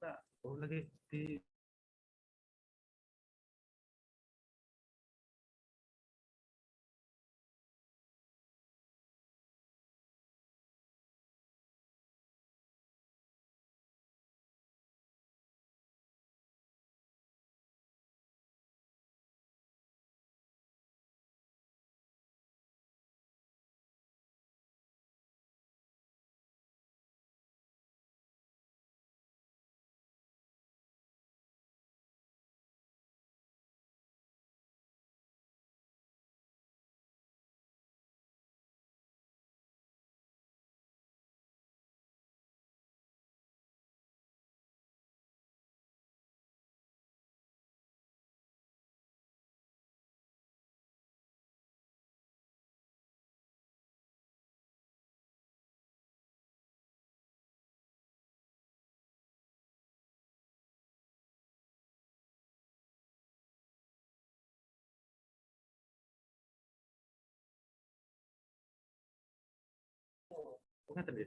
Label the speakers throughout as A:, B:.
A: kita lagi di bukan tadi.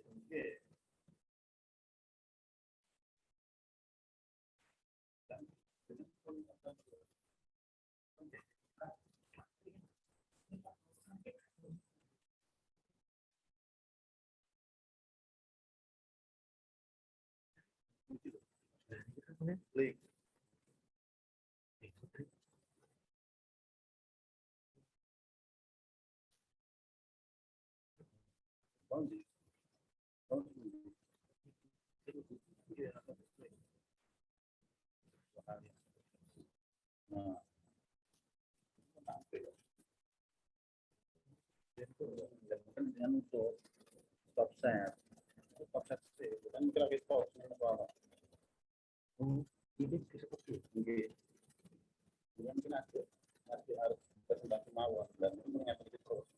A: Link. Nah, kan dengan untuk stop set sih, bukan kira-kira stop apa. Ini seperti ini. Mungkin masih harus berkembang kemauan dan mengingat terus.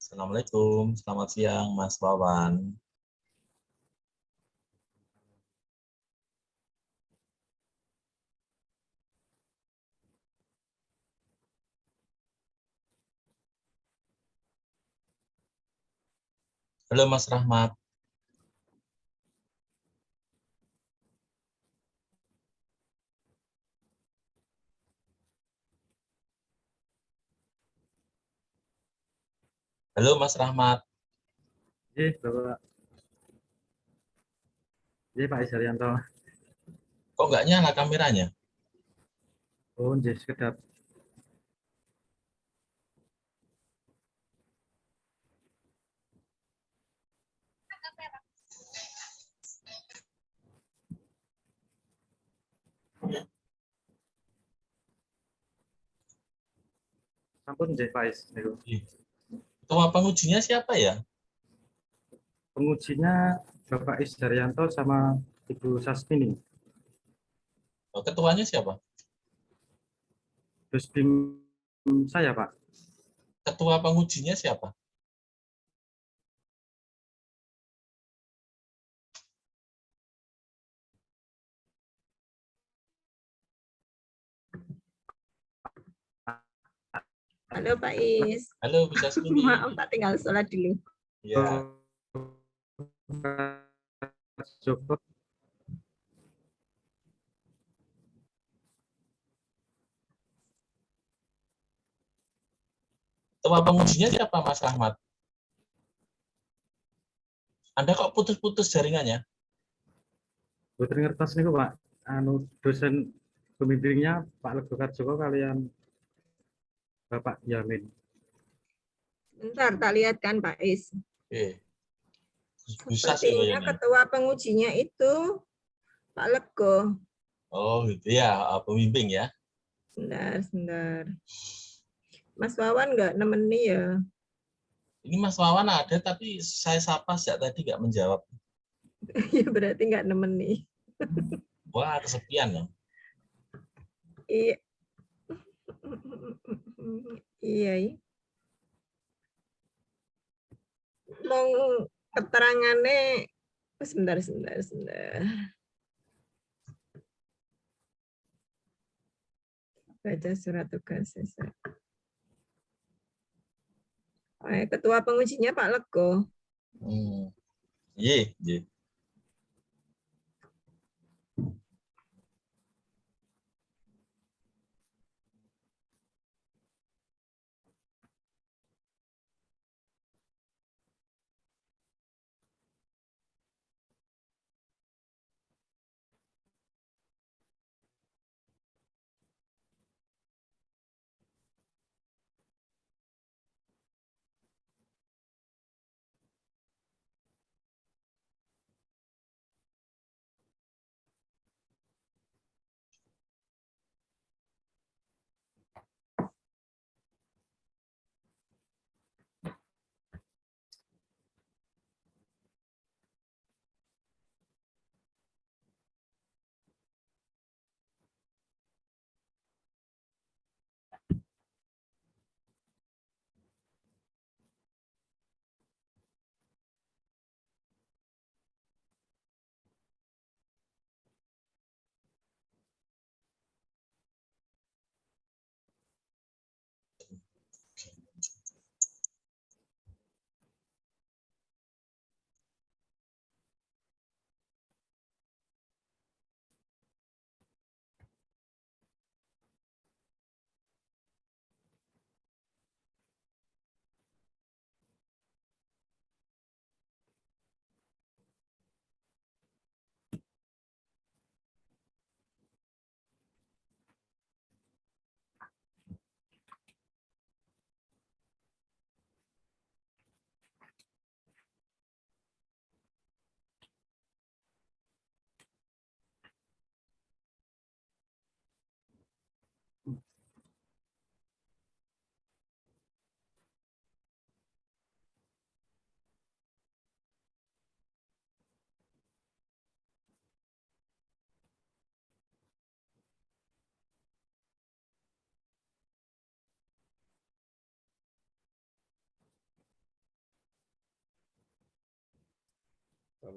B: Assalamualaikum, selamat siang Mas Wawan. Halo Mas Rahmat. Halo Mas Rahmat.
C: Bapak. Pak Isaryanto.
B: Kok nggak nyala kameranya?
C: Oh, sekedap. Sampun Pak Is.
B: Ketua pengujinya siapa ya?
C: Pengujinya Bapak Isaryanto sama Ibu Sasmini.
B: Oh, ketuanya siapa?
C: Terus tim saya, Pak.
B: Ketua pengujinya siapa?
D: Halo Pak Is.
B: Halo Bu Sasmini.
D: Maaf tak tinggal sholat dulu.
B: Ya.
C: Joko.
B: Ketua pengujinya siapa Mas Rahmat? Anda kok putus-putus jaringannya?
C: Boten ngertos niku, Pak. Dosen pembimbingnya Pak Lego Joko kalian Bapak Yamin.
D: Bentar, tak lihat kan Pak Is.
B: Bisa sih
D: Sepertinya
B: kayaknya.
D: ketua pengujinya itu Pak Lego.
B: Oh gitu ya, pembimbing ya.
D: Sebentar. Mas Wawan nggak nemeni ya?
B: Ini Mas Wawan ada, tapi saya sapa sejak tadi nggak menjawab.
D: Ya berarti nggak nemeni.
B: Wah, kesepian ya.
D: Iya. Iya. Mau keterangannya sebentar. Baca surat tugas. Ketua pengujinya Pak Lego.
B: Iya.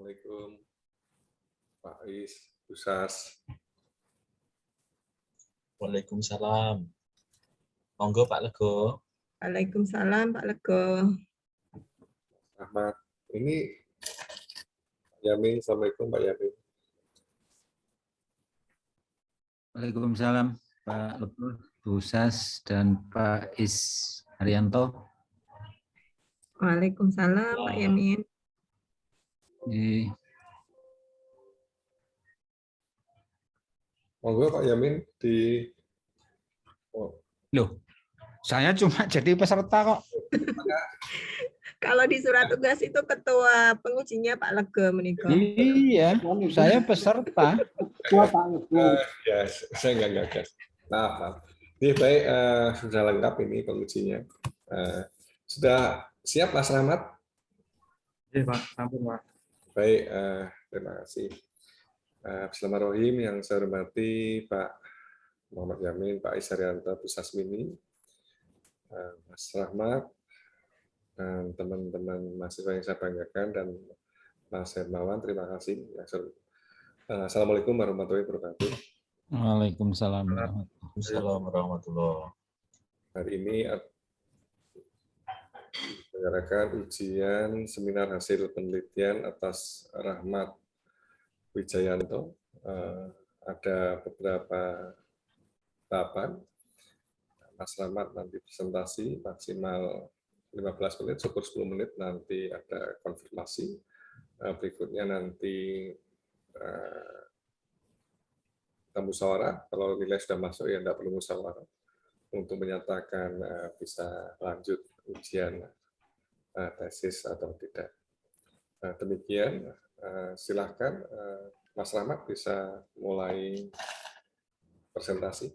E: Assalamualaikum Pak Is, Usas.
B: Waalaikumsalam. Monggo Pak Lego.
D: Waalaikumsalam Pak Lego.
E: Ahmad. Ini Pak Yamin, Assalamualaikum Pak Yamin.
F: Waalaikumsalam Pak Lego, Bu Sas, dan Pak Is Haryanto.
D: Waalaikumsalam Pak Yamin.
E: Monggo Pak Yamin di
F: Loh, saya cuma jadi peserta kok.
D: Kalau di surat tugas itu ketua pengujinya Pak Lego menikah.
F: Iya, saya peserta.
E: ya, saya nggak gagas. Maaf. Ini baik, sudah lengkap ini pengujinya. Sudah siap Mas Rahmat?
C: Iya Pak, sampun Pak.
E: Baik, terima kasih. Bismillahirrahmanirrahim. Yang saya hormati Pak Muhammad Yamin, Pak Is Haryanto, Bu Sasmini, Mas Rahmat, dan teman-teman mahasiswa yang saya banggakan, dan Mas Hermawan, terima kasih. Assalamualaikum warahmatullahi wabarakatuh.
F: Waalaikumsalam.
B: Waalaikumsalam warahmatullahi.
E: Hari ini menyelenggarakan ujian seminar hasil penelitian atas Rahmat Wijayanto. Ada beberapa tahapan. Mas Rahmat nanti presentasi maksimal 15 menit, syukur 10 menit, nanti ada konfirmasi. Berikutnya nanti kita musyawarah. Kalau nilai sudah masuk ya tidak perlu musyawarah untuk menyatakan bisa lanjut ujian tesis atau tidak. Demikian, silahkan Mas Rahmat bisa mulai presentasi.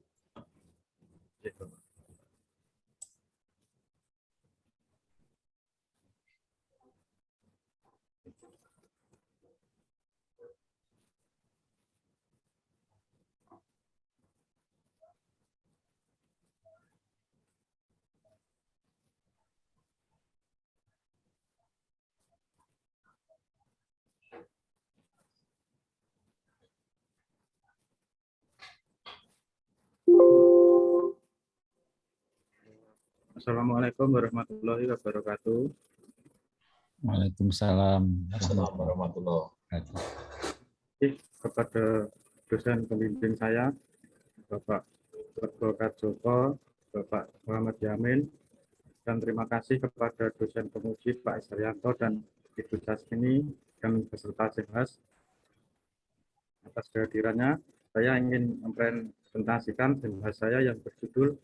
C: Assalamualaikum warahmatullahi wabarakatuh.
F: Waalaikumsalam.
B: Assalamualaikum warahmatullahi wabarakatuh.
C: Kepada dosen pembimbing saya, Bapak Lego Kajoko, Bapak Muhammad Yamin, dan terima kasih kepada dosen penguji Pak Is Haryanto dan Ibu Sasmini dan peserta CEHAS atas kehadirannya. Saya ingin mempresentasikan CEHAS saya yang berjudul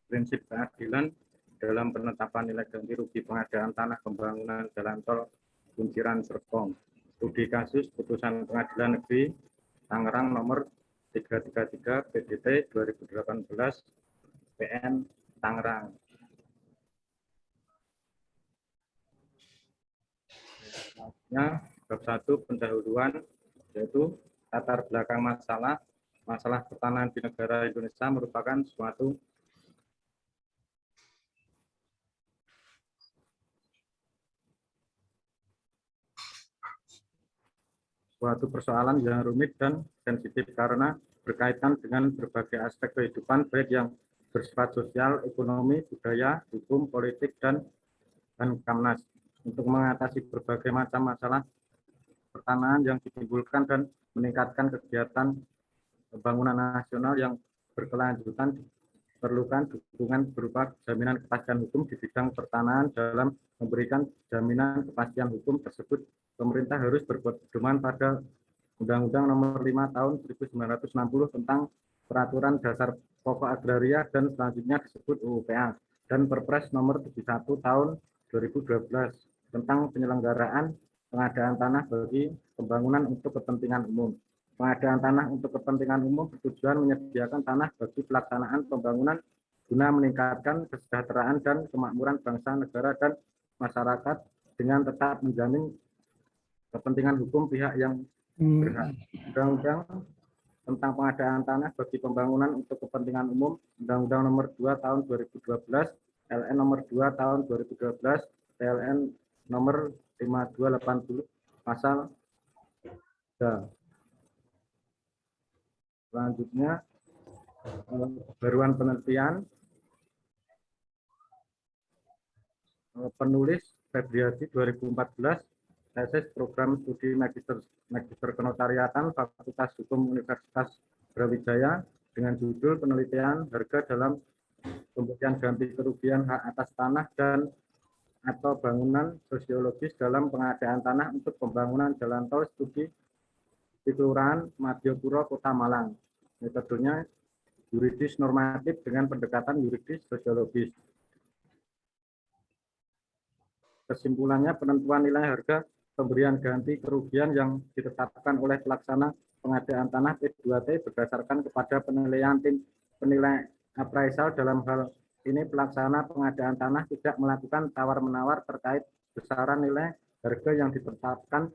C: Prinsip Keadilan dalam Penetapan Nilai Ganti Rugi Pengadaan Tanah Pembangunan Jalan Tol Kunciran Serpong. Studi kasus putusan Pengadilan Negeri Tangerang nomor 333 PDT 2018 PN Tangerang. Bab 1 pendahuluan, yaitu latar belakang masalah pertanahan di negara Indonesia merupakan suatu persoalan yang rumit dan sensitif karena berkaitan dengan berbagai aspek kehidupan baik yang bersifat sosial, ekonomi, budaya, hukum, politik, dan Kamnas. Untuk mengatasi berbagai macam masalah pertanahan yang ditimbulkan dan meningkatkan kegiatan pembangunan nasional yang berkelanjutan, diperlukan dukungan berupa jaminan kepastian hukum di bidang pertanahan. Dalam memberikan jaminan kepastian hukum tersebut, pemerintah harus berpedoman pada Undang-Undang Nomor 5 Tahun 1960 tentang Peraturan Dasar Pokok Agraria dan selanjutnya disebut UUPA, dan Perpres Nomor 71 Tahun 2012 tentang penyelenggaraan pengadaan tanah bagi pembangunan untuk kepentingan umum. Pengadaan tanah untuk kepentingan umum bertujuan menyediakan tanah bagi pelaksanaan pembangunan guna meningkatkan kesejahteraan dan kemakmuran bangsa, negara, dan masyarakat dengan tetap menjamin kepentingan hukum pihak yang berhak. Undang-Undang tentang pengadaan tanah bagi pembangunan untuk kepentingan umum, Undang-Undang Nomor 2 Tahun 2012, LN Nomor 2 Tahun 2012, PLN Nomor 5280 pasal 3. Selanjutnya baruan penelitian penulis Febriadi 2014 tesis program studi magister kenotariatan Fakultas Hukum Universitas Brawijaya dengan judul penelitian harga dalam pemberian ganti kerugian hak atas tanah dan atau bangunan sosiologis dalam pengadaan tanah untuk pembangunan jalan tol studi di Kelurahan Madiopuro, Kota Malang. Metodenya yuridis normatif dengan pendekatan yuridis sosiologis. Kesimpulannya, penentuan nilai harga pemberian ganti kerugian yang ditetapkan oleh pelaksana pengadaan tanah P2T berdasarkan kepada penilaian tim penilai appraisal. Dalam hal ini pelaksana pengadaan tanah tidak melakukan tawar-menawar terkait besaran nilai harga yang ditetapkan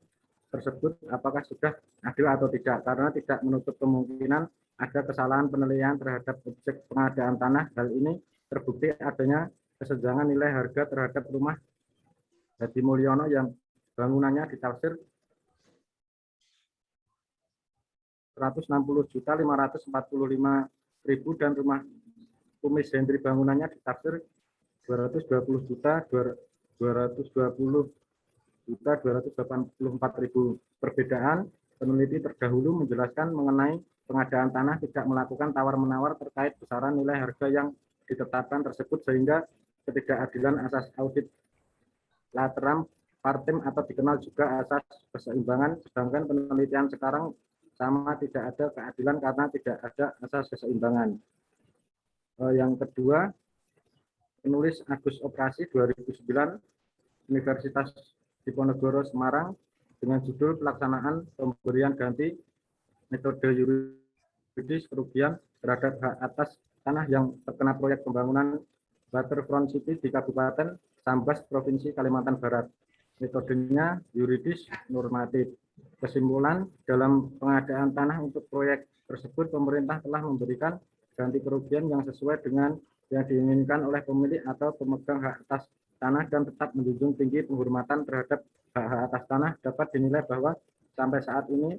C: tersebut apakah sudah adil atau tidak, karena tidak menutup kemungkinan ada kesalahan penilaian terhadap objek pengadaan tanah. Hal ini terbukti adanya kesenjangan nilai harga terhadap rumah Hadi Mulyono yang bangunannya ditafsir 160.545.000 dan rumah Kumis Hendri bangunannya ditafsir 220.284.000. Perbedaan peneliti terdahulu menjelaskan mengenai pengadaan tanah tidak melakukan tawar-menawar terkait besaran nilai harga yang ditetapkan tersebut, sehingga ketidakadilan asas audit lateram partem atau dikenal juga asas keseimbangan, sedangkan penelitian sekarang sama tidak ada keadilan karena tidak ada asas keseimbangan. Yang kedua, penulis Agus Operasi 2009 Universitas Diponegoro Semarang dengan judul pelaksanaan pemberian ganti metode yuridis kerugian terhadap hak atas tanah yang terkena proyek pembangunan Waterfront City di Kabupaten Sambas, Provinsi Kalimantan Barat. Metodenya yuridis normatif. Kesimpulan, dalam pengadaan tanah untuk proyek tersebut, pemerintah telah memberikan ganti kerugian yang sesuai dengan yang diinginkan oleh pemilik atau pemegang hak atas tanah dan tetap menjunjung tinggi penghormatan terhadap hak atas tanah. Dapat dinilai bahwa sampai saat ini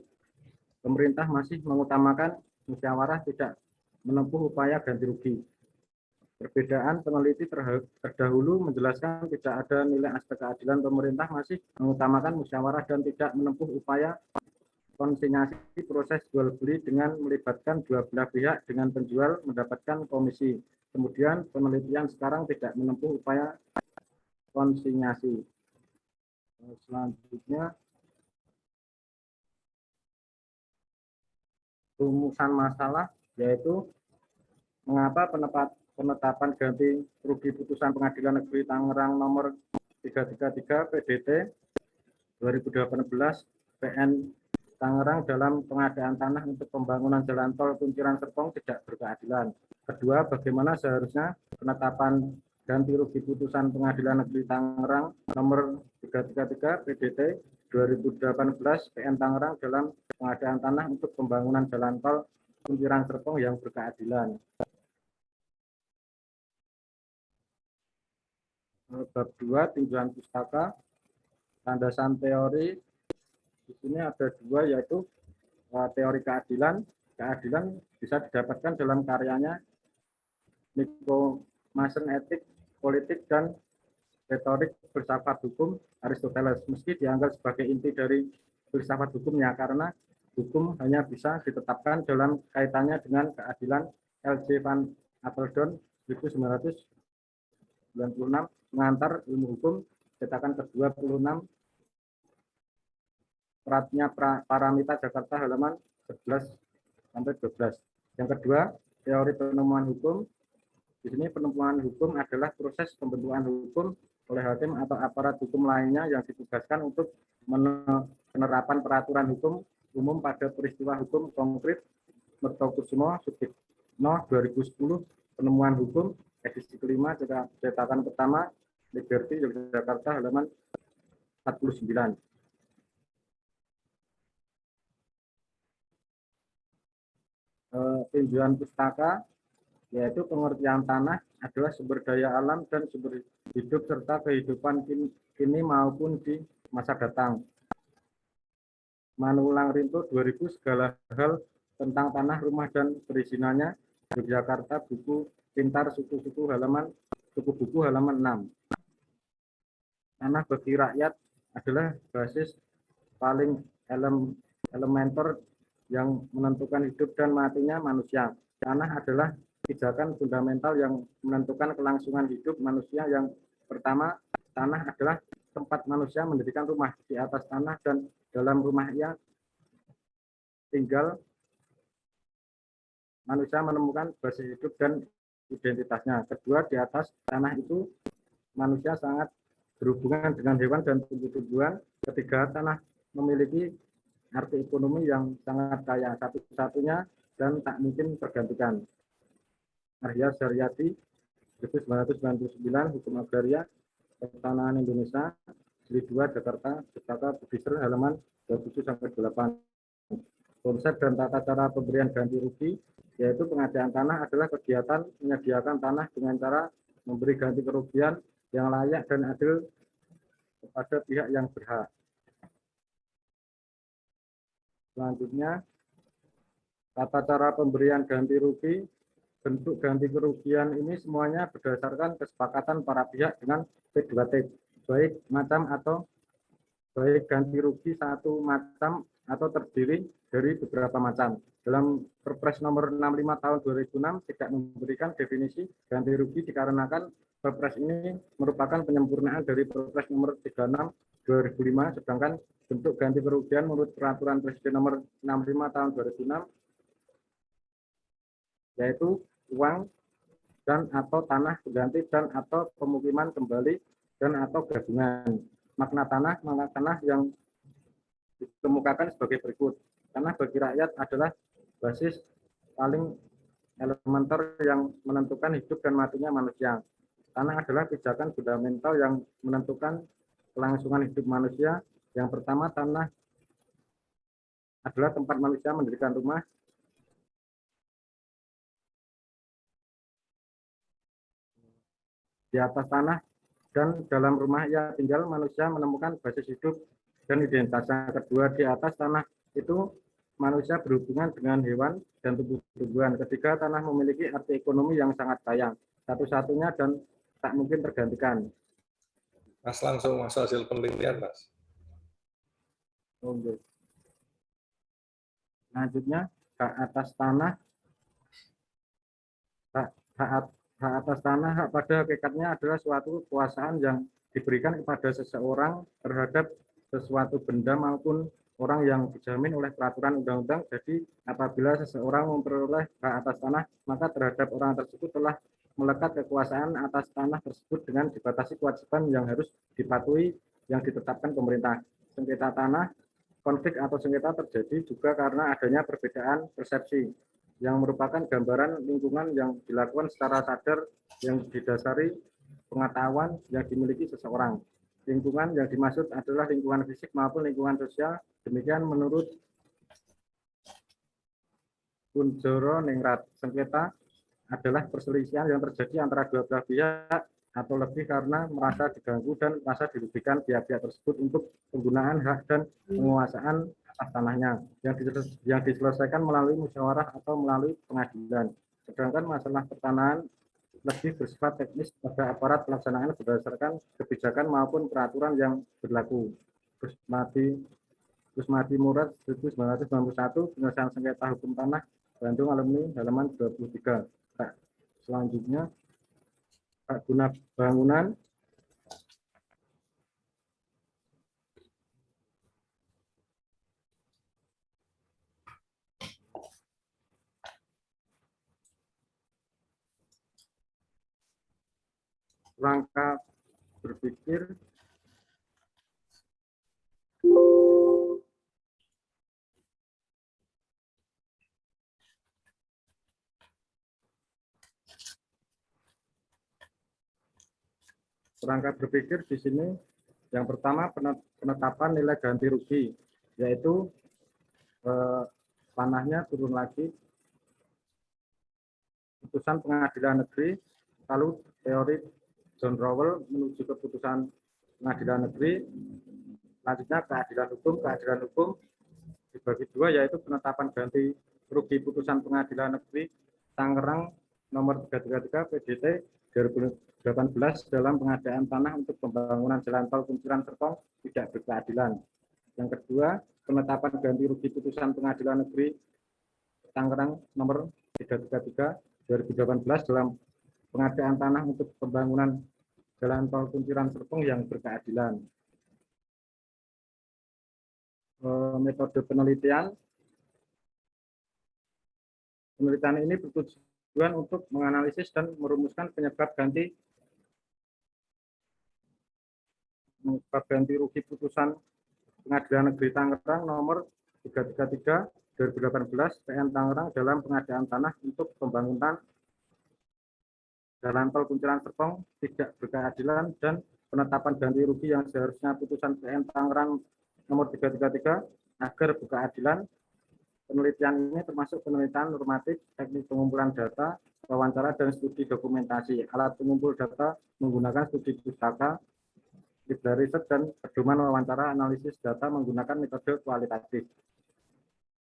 C: pemerintah masih mengutamakan musyawarah, tidak menempuh upaya ganti rugi. Perbedaan peneliti terdahulu menjelaskan tidak ada nilai aspek keadilan, pemerintah masih mengutamakan musyawarah dan tidak menempuh upaya konsinyasi proses jual beli dengan melibatkan dua belah pihak dengan penjual mendapatkan komisi. Kemudian penelitian sekarang tidak menempuh upaya konsinyasi. Selanjutnya, rumusan masalah yaitu mengapa penetapan ganti rugi putusan Pengadilan Negeri Tangerang nomor 333 PDT 2018 PN Tangerang dalam pengadaan tanah untuk pembangunan jalan tol Kunciran Serpong tidak berkeadilan. Kedua, bagaimana seharusnya penetapan ganti rugi putusan Pengadilan Negeri Tangerang nomor 333 PDT 2018 PN Tangerang dalam pengadaan tanah untuk pembangunan jalan tol Kunciran Serpong yang berkeadilan. Bab 2, tinjauan pustaka, landasan teori. Di sini ada dua, yaitu teori keadilan. Keadilan bisa didapatkan dalam karyanya Nicomachean Etik, Politik, dan Retorik Filsafat Hukum Aristoteles. Meski dianggap sebagai inti dari filsafat hukumnya, karena hukum hanya bisa ditetapkan dalam kaitannya dengan keadilan. L.J. van Apeldoorn 1996 mengantar ilmu hukum, cetakan ke-26, Pratnya Paramita Jakarta halaman 11-12. Yang kedua, teori penemuan hukum. Di sini penemuan hukum adalah proses pembentukan hukum oleh hakim atau aparat hukum lainnya yang ditugaskan untuk penerapan peraturan hukum umum pada peristiwa hukum konkret. Mertokusumo Sutikno 2010, penemuan hukum edisi kelima, cetakan pertama, Liberty Yogyakarta halaman 49. Tinjauan pustaka, yaitu pengertian tanah adalah sumber daya alam dan sumber hidup serta kehidupan kini maupun di masa datang. Manulang Rinto 2000 segala hal tentang tanah, rumah, dan perizinannya. Yogyakarta, buku pintar, suku-suku halaman suku buku halaman 6. Tanah bagi rakyat adalah basis paling elementer yang menentukan hidup dan matinya manusia. Tanah adalah pijakan fundamental yang menentukan kelangsungan hidup manusia. Yang pertama, tanah adalah tempat manusia mendirikan rumah. Di atas tanah dan dalam rumah ia tinggal, manusia menemukan basis hidup dan identitasnya. Kedua, di atas tanah itu manusia sangat berhubungan dengan hewan dan tumbuh-tumbuhan. Ketiga, tanah memiliki arti ekonomi yang sangat kaya, satu-satunya dan tak mungkin tergantikan. Arya Saryati, 1999, Hukum Agraria, Pertanahan Indonesia, Jilid 2, Jakarta, Pustaka Publisher, halaman 27-8. Konsep dan tata cara pemberian ganti rugi, yaitu pengadaan tanah adalah kegiatan menyediakan tanah dengan cara memberi ganti kerugian yang layak dan adil kepada pihak yang berhak. Selanjutnya, tata cara pemberian ganti rugi. Bentuk ganti kerugian ini semuanya berdasarkan kesepakatan para pihak dengan P2T, baik macam atau baik ganti rugi satu macam atau terdiri dari beberapa macam. Dalam Perpres nomor 65 tahun 2006 tidak memberikan definisi ganti rugi dikarenakan Perpres ini merupakan penyempurnaan dari Perpres nomor 36 2005, sedangkan bentuk ganti kerugian menurut Peraturan Presiden nomor 65 tahun 2006 yaitu uang dan atau tanah pengganti dan atau pemukiman kembali dan atau gabungan. Makna tanah yang dikemukakan sebagai berikut. Tanah bagi rakyat adalah basis paling elementer yang menentukan hidup dan matinya manusia. Tanah adalah pijakan fundamental yang menentukan kelangsungan hidup manusia. Yang pertama, tanah adalah tempat manusia mendirikan rumah. Di atas tanah dan dalam rumah ia tinggal, manusia menemukan basis hidup dan identitasnya. Kedua, di atas tanah itu manusia berhubungan dengan hewan dan tumbuh-tumbuhan. Ketiga, tanah memiliki arti ekonomi yang sangat kaya, satu-satunya dan tak mungkin tergantikan.
E: Mas langsung masuk hasil penelitian, Mas.
C: Oke. Selanjutnya, hak atas tanah. Hak atas tanah, hak pada hakikatnya adalah suatu kekuasaan yang diberikan kepada seseorang terhadap sesuatu benda maupun orang yang dijamin oleh peraturan undang-undang. Jadi apabila seseorang memperoleh hak atas tanah, maka terhadap orang tersebut telah melekat kekuasaan atas tanah tersebut dengan dibatasi kewajiban yang harus dipatuhi yang ditetapkan pemerintah. Sengketa tanah, konflik atau sengketa terjadi juga karena adanya perbedaan persepsi yang merupakan gambaran lingkungan yang dilakukan secara sadar yang didasari pengetahuan yang dimiliki seseorang. Lingkungan yang dimaksud adalah lingkungan fisik maupun lingkungan sosial. Demikian menurut Kunjoro Ningrat. Sengketa adalah perselisihan yang terjadi antara dua belah pihak atau lebih karena merasa diganggu dan merasa dirugikan pihak-pihak tersebut untuk penggunaan hak dan penguasaan atas tanahnya yang diselesaikan melalui musyawarah atau melalui pengadilan. Sedangkan masalah pertanahan lebih bersifat teknis pada aparat pelaksanaan berdasarkan kebijakan maupun peraturan yang berlaku. Kusmadi Murad 1991, penyelesaian sengketa hukum tanah, Bandung, alumni, halaman 23. Selanjutnya, hak guna bangunan. Rangka berpikir. Rangka berpikir di sini yang pertama penetapan nilai ganti rugi, yaitu tanahnya turun lagi, putusan pengadilan negeri, lalu teori John Rowell menuju ke putusan pengadilan negeri, selanjutnya keadilan hukum, dibagi dua, yaitu penetapan ganti rugi putusan Pengadilan Negeri Tangerang nomor 333 PDT 2018 dalam pengadaan tanah untuk pembangunan jalan tol Kunciran Serpong tidak berkeadilan. Yang kedua, penetapan ganti rugi putusan Pengadilan Negeri Tangerang nomor 333 2018 dalam pengadaan tanah untuk pembangunan jalan tol Kunciran Serpong yang berkeadilan. Metode penelitian ini bertujuan untuk menganalisis dan merumuskan penyebab ganti rugi putusan Pengadilan Negeri Tangerang nomor 333 2018 PN Tangerang dalam pengadaan tanah untuk pembangunan jalan tol Kunciran Serpong tidak berkeadilan dan penetapan ganti rugi yang seharusnya putusan PN Tangerang nomor 333 agar berkeadilan. Penelitian ini termasuk penelitian normatif, teknik pengumpulan data, wawancara, dan studi dokumentasi. Alat pengumpul data menggunakan studi pustaka, library riset, dan pedoman wawancara analisis data menggunakan metode kualitatif.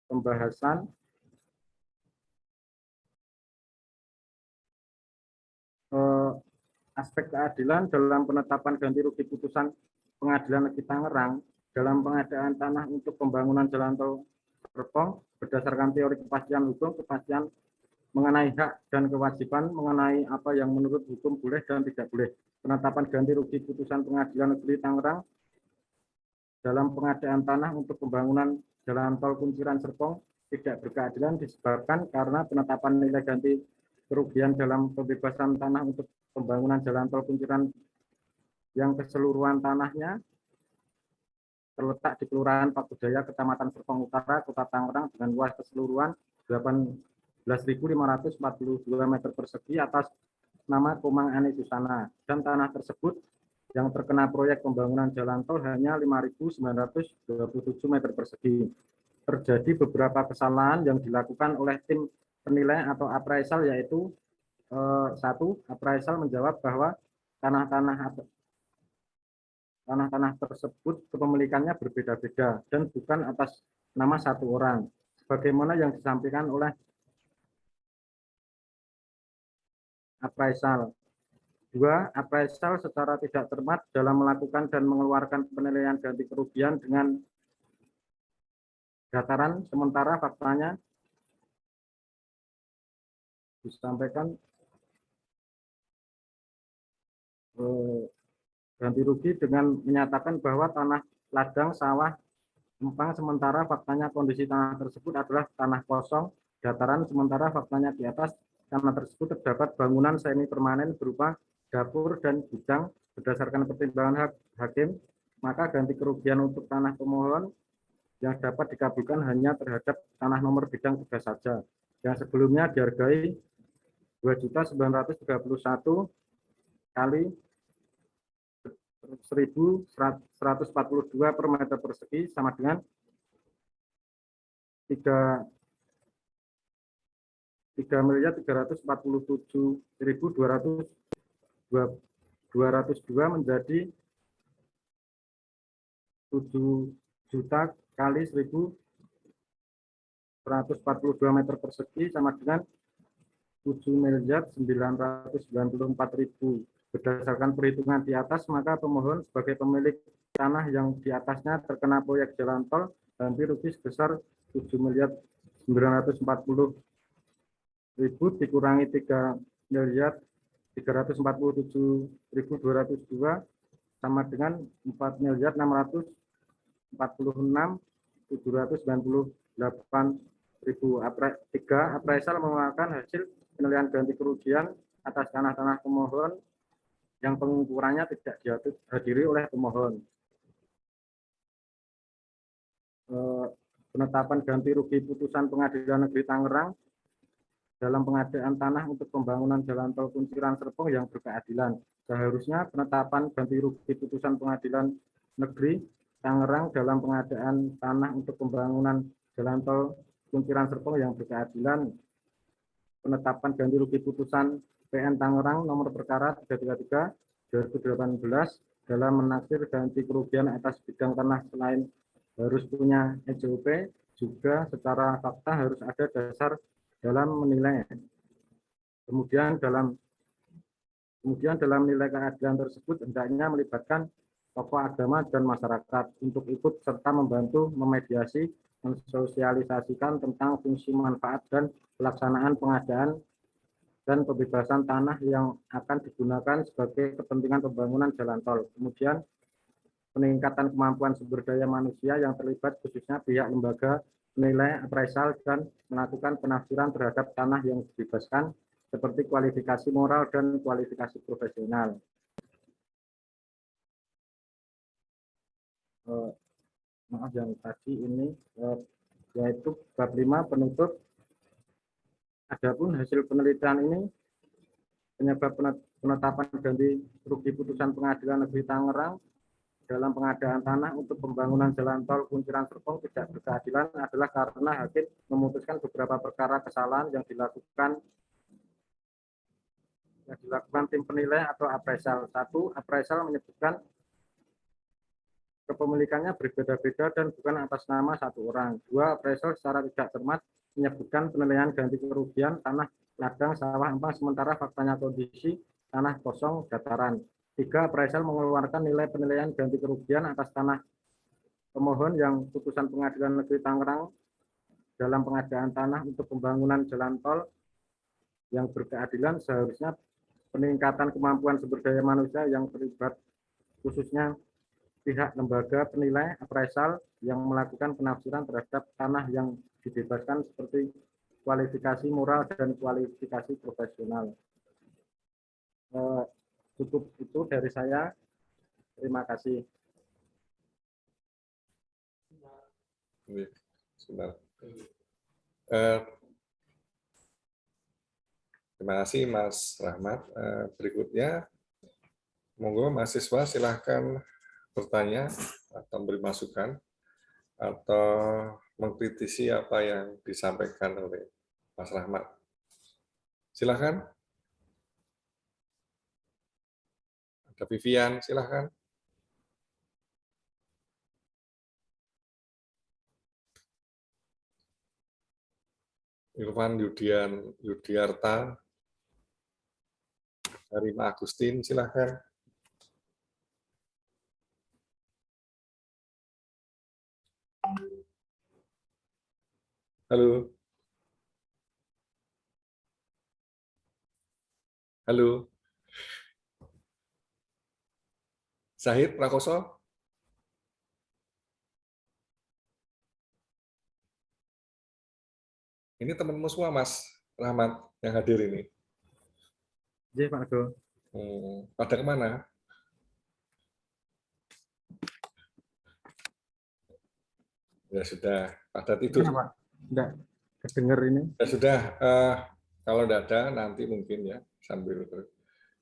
C: Pembahasan aspek keadilan dalam penetapan ganti rugi putusan Pengadilan Negeri Tangerang dalam pengadaan tanah untuk pembangunan jalan tol Serpong berdasarkan teori kepastian hukum, kepastian mengenai hak dan kewajiban, mengenai apa yang menurut hukum boleh dan tidak boleh. Penetapan ganti rugi putusan Pengadilan Negeri Tangerang dalam pengadaan tanah untuk pembangunan jalan tol Kunciran Serpong tidak berkeadilan disebabkan karena penetapan nilai ganti kerugian dalam pembebasan tanah untuk pembangunan jalan tol Kunciran yang keseluruhan tanahnya terletak di Kelurahan Pakudaya, Kecamatan Serpong Utara, Kota Tangerang dengan luas keseluruhan 18.542 meter persegi atas nama Komang Ani Susana, dan tanah tersebut yang terkena proyek pembangunan jalan tol hanya 5.927 meter persegi. Terjadi beberapa kesalahan yang dilakukan oleh tim penilai atau appraisal, yaitu satu, appraisal menjawab bahwa tanah-tanah tersebut kepemilikannya berbeda-beda dan bukan atas nama satu orang, sebagaimana yang disampaikan oleh appraisal. Dua, appraisal secara tidak cermat dalam melakukan dan mengeluarkan penilaian ganti kerugian dengan dataran sementara faktanya disampaikan ganti rugi dengan menyatakan bahwa tanah ladang, sawah, empang, sementara faktanya kondisi tanah tersebut adalah tanah kosong, dataran sementara faktanya di atas tanah tersebut terdapat bangunan semi permanen berupa dapur dan gudang. Berdasarkan pertimbangan hakim, maka ganti kerugian untuk tanah pemohon yang dapat dikabulkan hanya terhadap tanah nomor bidang 3 saja, yang sebelumnya dihargai 2.931 kali 1.142 per meter persegi sama dengan 3.347.202 menjadi 7 juta kali 1.142 meter persegi sama dengan 7.994.000. Berdasarkan perhitungan di atas, maka pemohon sebagai pemilik tanah yang di atasnya terkena proyek jalan tol ganti rugi sebesar 7.940.000 dikurangi 3.347.202 sama dengan 4.646.798.000. Tiga, appraisal mengeluarkan hasil penilaian ganti kerugian atas tanah-tanah pemohon yang pengukurannya tidak dihadiri oleh pemohon. Penetapan ganti rugi putusan Pengadilan Negeri Tangerang dalam pengadaan tanah untuk pembangunan jalan tol Kunciran Serpong yang berkeadilan. Seharusnya penetapan ganti rugi putusan Pengadilan Negeri Tangerang dalam pengadaan tanah untuk pembangunan jalan tol Kunciran Serpong yang berkeadilan. Penetapan ganti rugi putusan PN Tangerang nomor perkara 333 2018 dalam menaksir ganti kerugian atas bidang tanah selain harus punya SJUP juga secara fakta harus ada dasar dalam menilai. Kemudian dalam nilai keadilan tersebut hendaknya melibatkan tokoh agama dan masyarakat untuk ikut serta membantu memediasi, mensosialisasikan tentang fungsi manfaat dan pelaksanaan pengadaan dan pembebasan tanah yang akan digunakan sebagai kepentingan pembangunan jalan tol. Kemudian peningkatan kemampuan sumber daya manusia yang terlibat, khususnya pihak lembaga menilai, appraisal, dan melakukan penafsiran terhadap tanah yang dibebaskan, seperti kualifikasi moral dan kualifikasi profesional. Maaf yang tadi ini yaitu bab 5 penutup. Adapun hasil penelitian ini penyebab penetapan ganti rugi putusan Pengadilan Negeri Tangerang dalam pengadaan tanah untuk pembangunan jalan tol Kunciran Serpong tidak berkeadilan adalah karena hakim memutuskan beberapa perkara kesalahan yang dilakukan tim penilai atau appraisal. 1. Appraisal menyebutkan kepemilikannya berbeda-beda dan bukan atas nama satu orang. 2. Appraisal secara tidak cermat menyebutkan penilaian ganti kerugian tanah ladang sawah empang sementara faktanya kondisi tanah kosong dataran. 3. Appraisal mengeluarkan nilai penilaian ganti kerugian atas tanah pemohon yang putusan Pengadilan Negeri Tangerang dalam pengadaan tanah untuk pembangunan jalan tol yang berkeadilan seharusnya peningkatan kemampuan sumber daya manusia yang terlibat, khususnya pihak lembaga penilai appraisal yang melakukan penafsiran terhadap tanah yang dibebaskan, seperti kualifikasi moral dan kualifikasi profesional. Cukup itu dari saya. Terima kasih.
E: Sebentar. Terima kasih Mas Rahmat. Berikutnya, monggo mahasiswa silahkan bertanya atau beri masukan atau mengkritisi apa yang disampaikan oleh Mas Rahmat. Silahkan. Ada Vivian, silahkan. Irfan Yudiarta, Rima Agustin, silahkan. Halo. Halo. Zahid Prakoso. Ini temanmu semua, Mas Rahmat, yang hadir ini.
C: Iya, Pak Do.
E: Pada kemana? Ya sudah, pada tidur.
C: Iya, Pak. Enggak kedengar ini.
E: Ya sudah, kalau tidak ada nanti mungkin ya sambil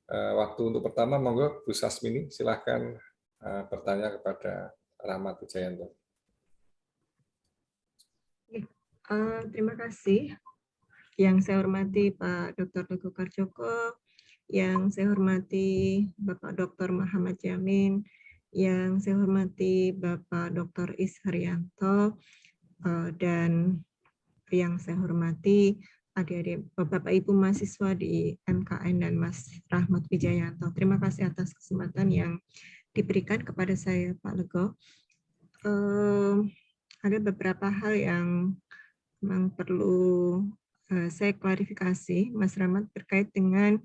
E: waktu untuk pertama, monggo Bu Sasmini silahkan bertanya kepada Rahmat Wijayanto.
D: Terima kasih. Yang saya hormati Pak Dr. Teguh Karjoko, yang saya hormati Bapak Dr. Muhammad Yamin, yang saya hormati Bapak Dr. Is Haryanto, dan yang saya hormati adik-adik Bapak Ibu mahasiswa di MKN dan Mas Rahmat Wijayanto. Terima kasih atas kesempatan yang diberikan kepada saya, Pak Lego. Ada beberapa hal yang memang perlu saya klarifikasi, Mas Rahmat, terkait dengan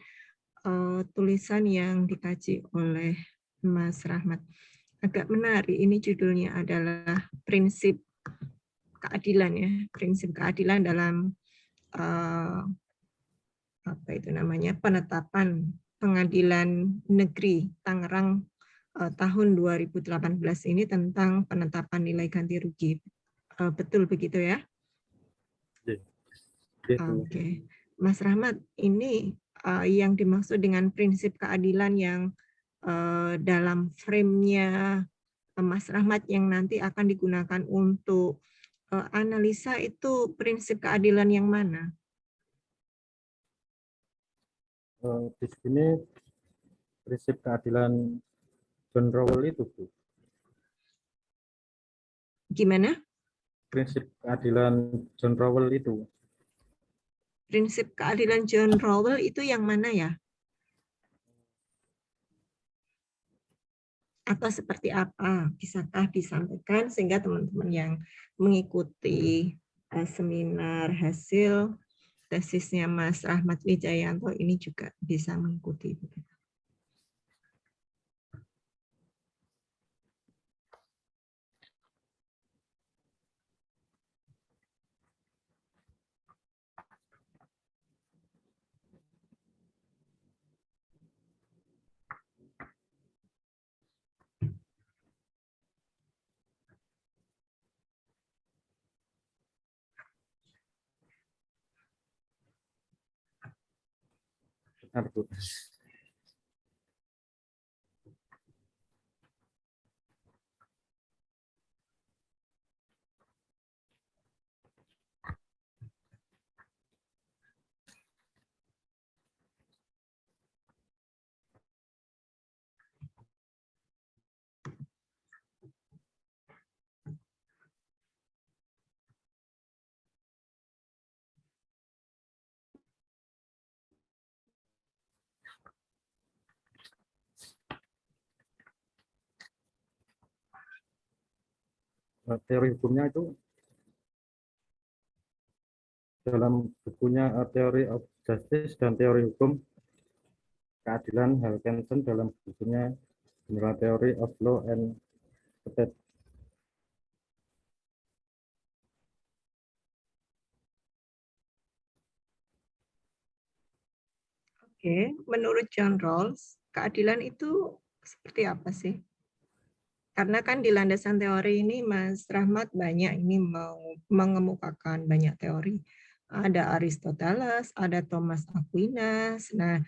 D: tulisan yang dikaji oleh Mas Rahmat. Agak menarik, ini judulnya adalah prinsip keadilan ya, prinsip keadilan dalam penetapan Pengadilan Negeri Tangerang tahun 2018 ini tentang penetapan nilai ganti rugi. Betul begitu ya? Oke. Mas Rahmat, ini yang dimaksud dengan prinsip keadilan yang dalam frame-nya Mas Rahmat yang nanti akan digunakan untuk analisa itu prinsip keadilan yang mana?
C: Di sini prinsip keadilan John Rowell itu, Bu.
D: Gimana?
C: prinsip keadilan John Rawls itu.
D: Prinsip keadilan John Rawls itu yang mana ya? Atau seperti apa? Bisakah disampaikan sehingga teman-teman yang mengikuti seminar hasil tesisnya Mas Rahmat Wijayanto ini juga bisa mengikuti.
C: Benar, Bu. Teori hukumnya itu dalam bukunya Theory of Justice dan Teori Hukum Keadilan Helgensen, dalam bukunya General Theory of Law and State.
D: Oke, menurut John Rawls, keadilan itu seperti apa sih? Karena kan di landasan teori ini Mas Rahmat banyak ini mengemukakan banyak teori. Ada Aristoteles, ada Thomas Aquinas. Nah,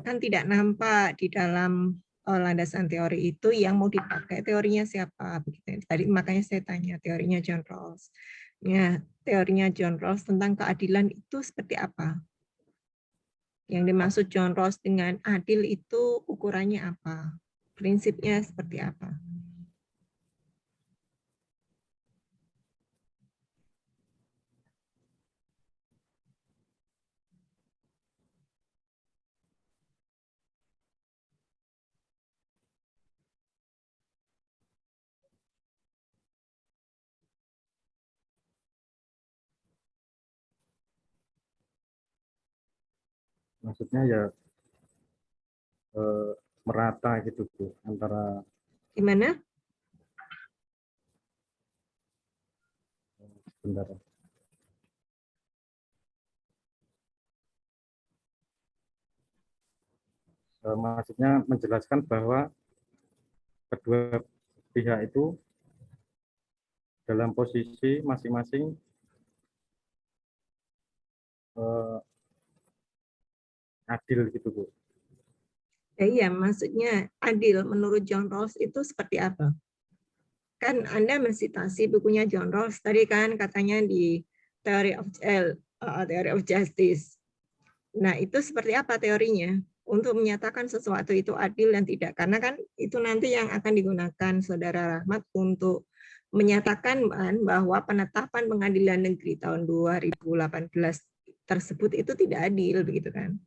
D: kan tidak nampak di dalam landasan teori itu yang mau dipakai teorinya siapa begitu. Tadi makanya saya tanya teorinya John Rawls. Ya, teorinya John Rawls tentang keadilan itu seperti apa? Yang dimaksud John Rawls dengan adil itu ukurannya apa? Prinsipnya seperti apa?
C: Maksudnya ya merata gitu, Bu, antara
D: Gimana?
C: sebentar. Maksudnya menjelaskan bahwa kedua pihak itu dalam posisi masing-masing adil gitu, Bu.
D: Ya, iya, maksudnya adil menurut John Rawls itu seperti apa? Kan Anda mensitasi bukunya John Rawls tadi kan katanya di Theory of Justice. Nah, itu seperti apa teorinya? Untuk menyatakan sesuatu itu adil dan tidak. Karena kan itu nanti yang akan digunakan Saudara Rahmat untuk menyatakan bahwa penetapan pengadilan negeri tahun 2018 tersebut itu tidak adil, begitu kan?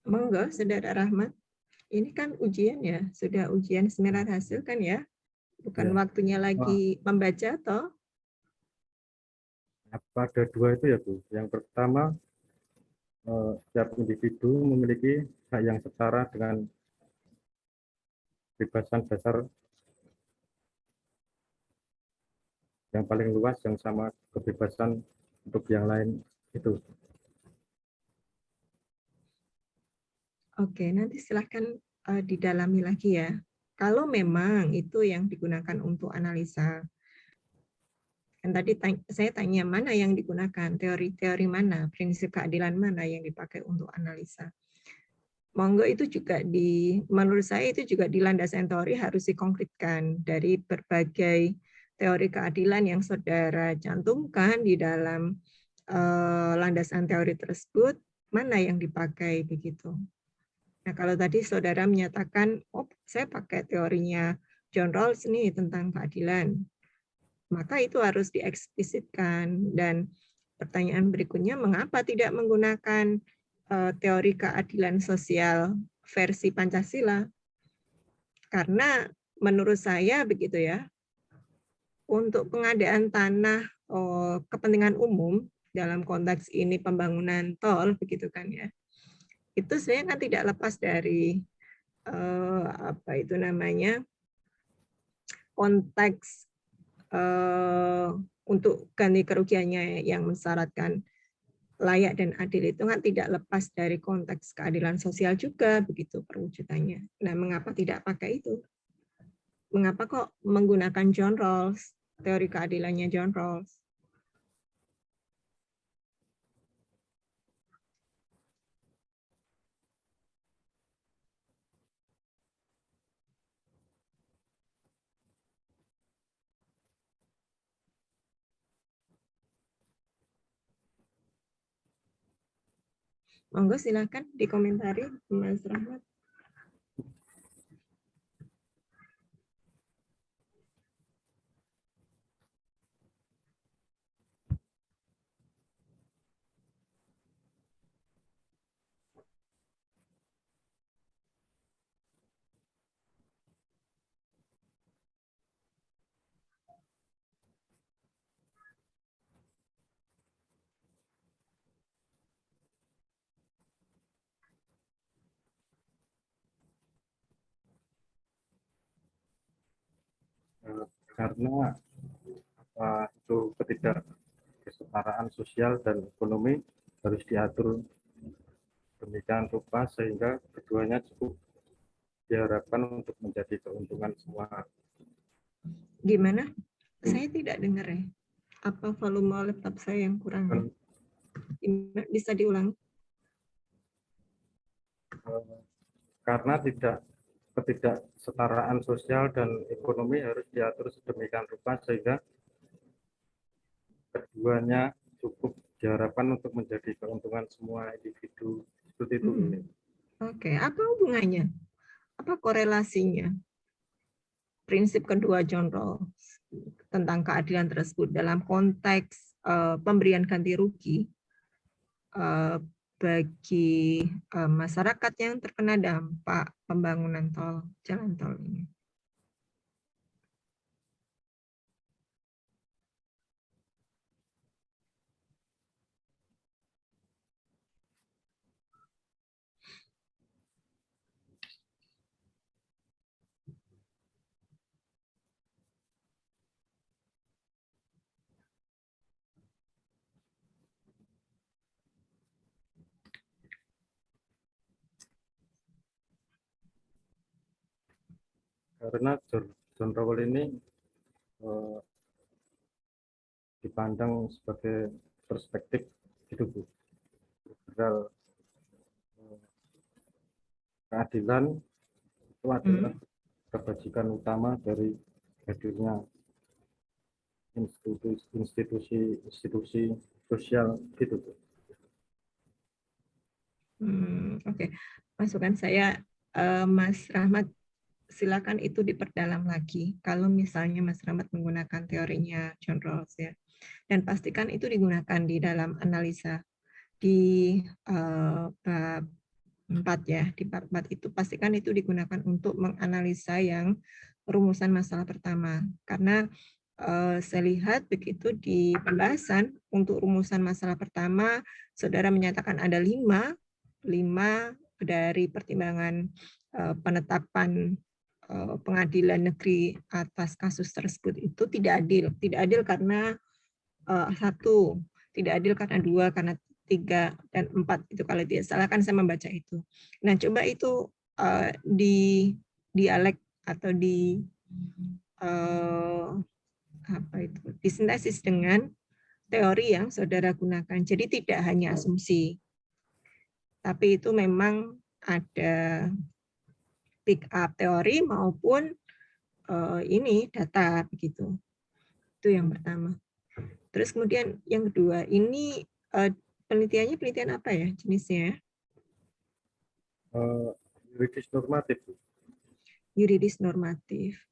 D: Monggo, Saudara Rahmat. Ini kan ujian ya, sudah ujian seminar hasil kan ya? Bukan
C: Ya.
D: waktunya lagi membaca toh?
C: Ada dua itu ya Bu. Yang pertama, setiap individu memiliki hak yang setara dengan kebebasan dasar yang paling luas yang sama kebebasan untuk yang lain itu.
D: Oke, nanti silahkan didalami lagi ya. Kalau memang itu yang digunakan untuk analisa. Kan tadi saya tanya mana yang digunakan, teori-teori mana, prinsip keadilan mana yang dipakai untuk analisa. Monggo itu juga menurut saya itu juga di landasan teori harus dikonkretkan dari berbagai teori keadilan yang saudara cantumkan di dalam landasan teori tersebut, mana yang dipakai begitu. Nah, kalau tadi saudara menyatakan, oh saya pakai teorinya John Rawls nih tentang keadilan, maka itu harus dieksplisitkan. Dan pertanyaan berikutnya, mengapa tidak menggunakan teori keadilan sosial versi Pancasila? Karena menurut saya begitu ya, untuk pengadaan tanah kepentingan umum dalam konteks ini pembangunan tol begitu kan ya, itu sebenarnya kan tidak lepas dari apa itu namanya konteks untuk ganti kerugiannya yang mensyaratkan layak dan adil itu kan tidak lepas dari konteks keadilan sosial juga begitu perwujudannya. Nah, mengapa tidak pakai itu? Mengapa kok menggunakan John Rawls, teori keadilannya John Rawls? Monggo silakan dikomentari, Mas Rahmat.
C: Karena itu ketidakkesetaraan sosial dan ekonomi harus diatur demikian rupa sehingga keduanya cukup diharapkan untuk menjadi keuntungan semua.
D: Gimana? Saya tidak dengar ya. Apa volume laptop saya yang kurang? Bisa diulang?
C: Karena ketidaksetaraan sosial dan ekonomi harus diatur sedemikian rupa sehingga keduanya cukup diharapkan untuk menjadi keuntungan semua individu. Seperti itu.
D: Oke, apa hubungannya? Apa korelasinya? Prinsip kedua John Rawls tentang keadilan tersebut dalam konteks pemberian ganti rugi bagi masyarakat yang terkena dampak pembangunan jalan tol ini.
C: Karena John Rawls ini dipandang sebagai perspektif hidup liberal. Keadilan itu adalah kebajikan utama dari hadirnya institusi sosial gitu.
D: Oke. Masukan saya, Mas Rahmat, silakan itu diperdalam lagi. Kalau misalnya Mas Rahmat menggunakan teorinya John Rawls ya, dan pastikan itu digunakan di dalam analisa di bab 4 ya, di part 4 itu pastikan itu digunakan untuk menganalisa yang rumusan masalah pertama. Karena saya lihat begitu di pembahasan untuk rumusan masalah pertama, saudara menyatakan ada 5 dari pertimbangan penetapan pengadilan negeri atas kasus tersebut itu tidak adil. Tidak adil karena 1, tidak adil karena 2, karena 3 dan 4 itu kalau tidak salah kan saya membaca itu. Nah, coba itu di dialek atau di disintesis dengan teori yang saudara gunakan. Jadi tidak hanya asumsi, tapi itu memang ada pick up teori maupun ini data begitu. Itu yang pertama. Terus kemudian yang kedua, ini penelitian apa ya jenisnya?
C: Yuridis normatif.
D: Yuridis normatif.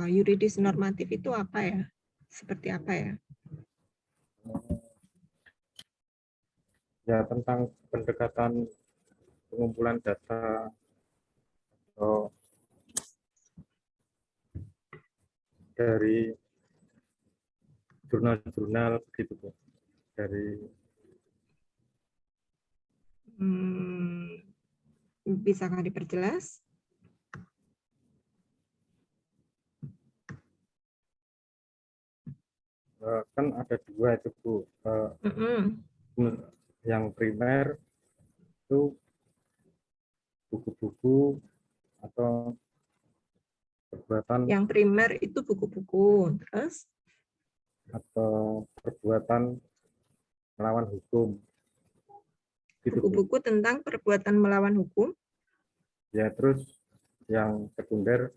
D: Yuridis normatif itu apa ya? Seperti apa ya?
C: Ya, tentang pendekatan pengumpulan data atau dari jurnal-jurnal begitu, Bu. Dari
D: bisakah diperjelas?
C: kan ada 2 itu, Bu. Yang primer itu buku-buku atau perbuatan.
D: Yang primer itu buku-buku, terus
C: atau perbuatan melawan hukum.
D: Buku-buku tentang perbuatan melawan hukum.
C: Ya, terus yang sekunder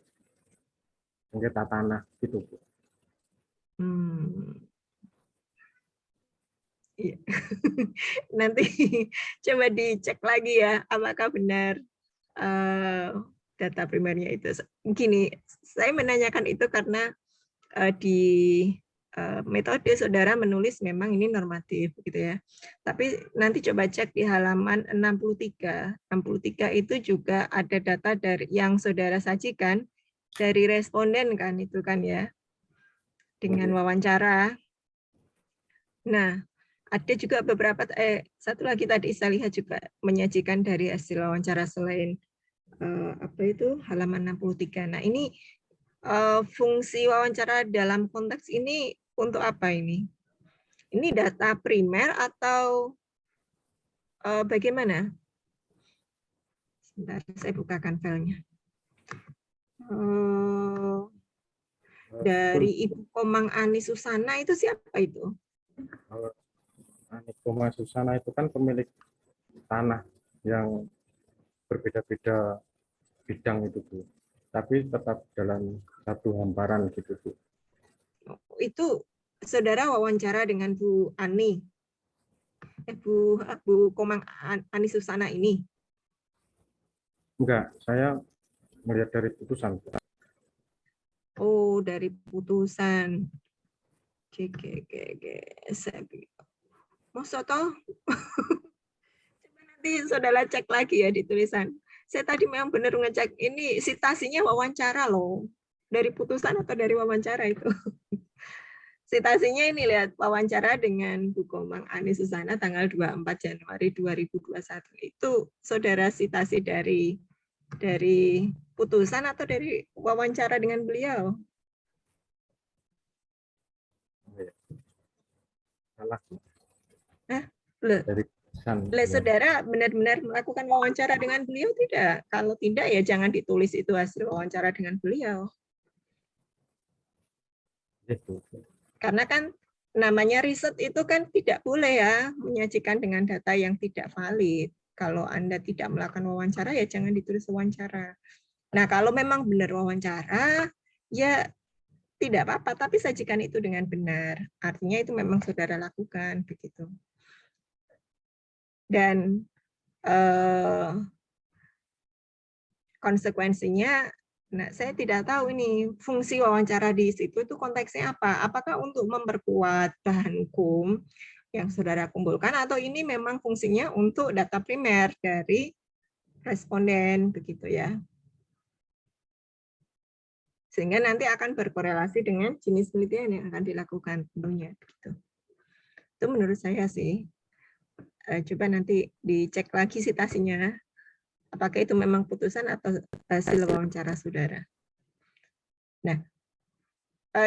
C: sengketa tanah gitu, Bu.
D: Iya. Nanti coba dicek lagi ya, apakah benar data primernya itu. Gini, saya menanyakan itu karena di metode saudara menulis memang ini normatif gitu ya. Tapi nanti coba cek di halaman 63. 63 itu juga ada data dari yang saudara sajikan dari responden kan itu kan ya. Dengan wawancara. Nah, ada juga beberapa satu lagi tadi saya lihat juga menyajikan dari hasil wawancara selain apa itu halaman 63. Nah, ini fungsi wawancara dalam konteks ini untuk apa ini? Ini data primer atau bagaimana? Sebentar, saya bukakan filenya. Dari Ibu Komang Ani Susana itu siapa itu?
C: Ani Komang Susana itu kan pemilik tanah yang berbeda-beda bidang itu, Bu. Tapi tetap dalam satu hamparan gitu, Bu.
D: Itu saudara wawancara dengan Bu Ani, Bu Komang Ani Susana ini?
C: Enggak, saya melihat dari putusan.
D: Oh, dari putusan. Masa toh? Coba nanti saudara cek lagi ya di tulisan. Saya tadi memang benar ngecek ini sitasinya wawancara loh. Dari putusan atau dari wawancara itu? Sitasinya ini lihat wawancara dengan Bu Komang Ani Susana tanggal 24 Januari 2021. Itu saudara sitasi dari putusan atau dari wawancara dengan beliau?
C: Salah.
D: Dari saudara benar-benar melakukan wawancara dengan beliau tidak? Kalau tidak ya jangan ditulis itu hasil wawancara dengan beliau.
C: Itu.
D: Karena kan namanya riset itu kan tidak boleh ya menyajikan dengan data yang tidak valid. Kalau Anda tidak melakukan wawancara ya jangan ditulis wawancara. Nah, kalau memang benar wawancara ya tidak apa-apa, tapi sajikan itu dengan benar. Artinya itu memang saudara lakukan begitu. Dan konsekuensinya, nah saya tidak tahu ini fungsi wawancara di situ itu konteksnya apa? Apakah untuk memperkuat bahan hukum yang saudara kumpulkan atau ini memang fungsinya untuk data primer dari responden begitu ya. Sehingga nanti akan berkorelasi dengan jenis penelitian yang akan dilakukan tentunya begitu. Itu menurut saya sih. Coba nanti dicek lagi citasinya, apakah itu memang putusan atau hasil wawancara saudara. Nah,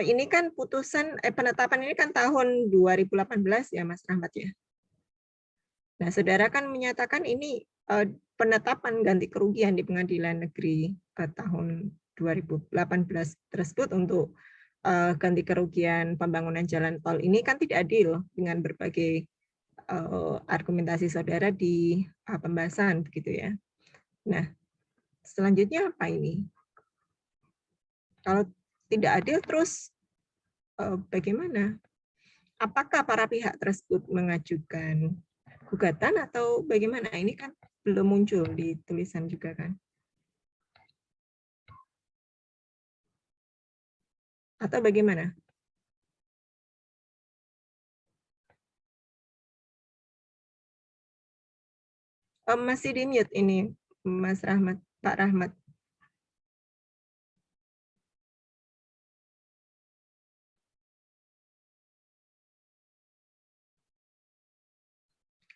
D: ini kan putusan penetapan ini kan tahun 2018 ya Mas Rahmat ya. Nah, saudara kan menyatakan ini penetapan ganti kerugian di Pengadilan Negeri tahun 2018 tersebut untuk ganti kerugian pembangunan jalan tol ini kan tidak adil dengan berbagai argumentasi saudara di pembahasan begitu ya. Nah, selanjutnya apa ini? Kalau tidak adil terus bagaimana? Apakah para pihak tersebut mengajukan gugatan atau bagaimana? Ini kan belum muncul di tulisan juga kan? Atau bagaimana? Masih di mute ini, Mas Rahmat, Pak Rahmat.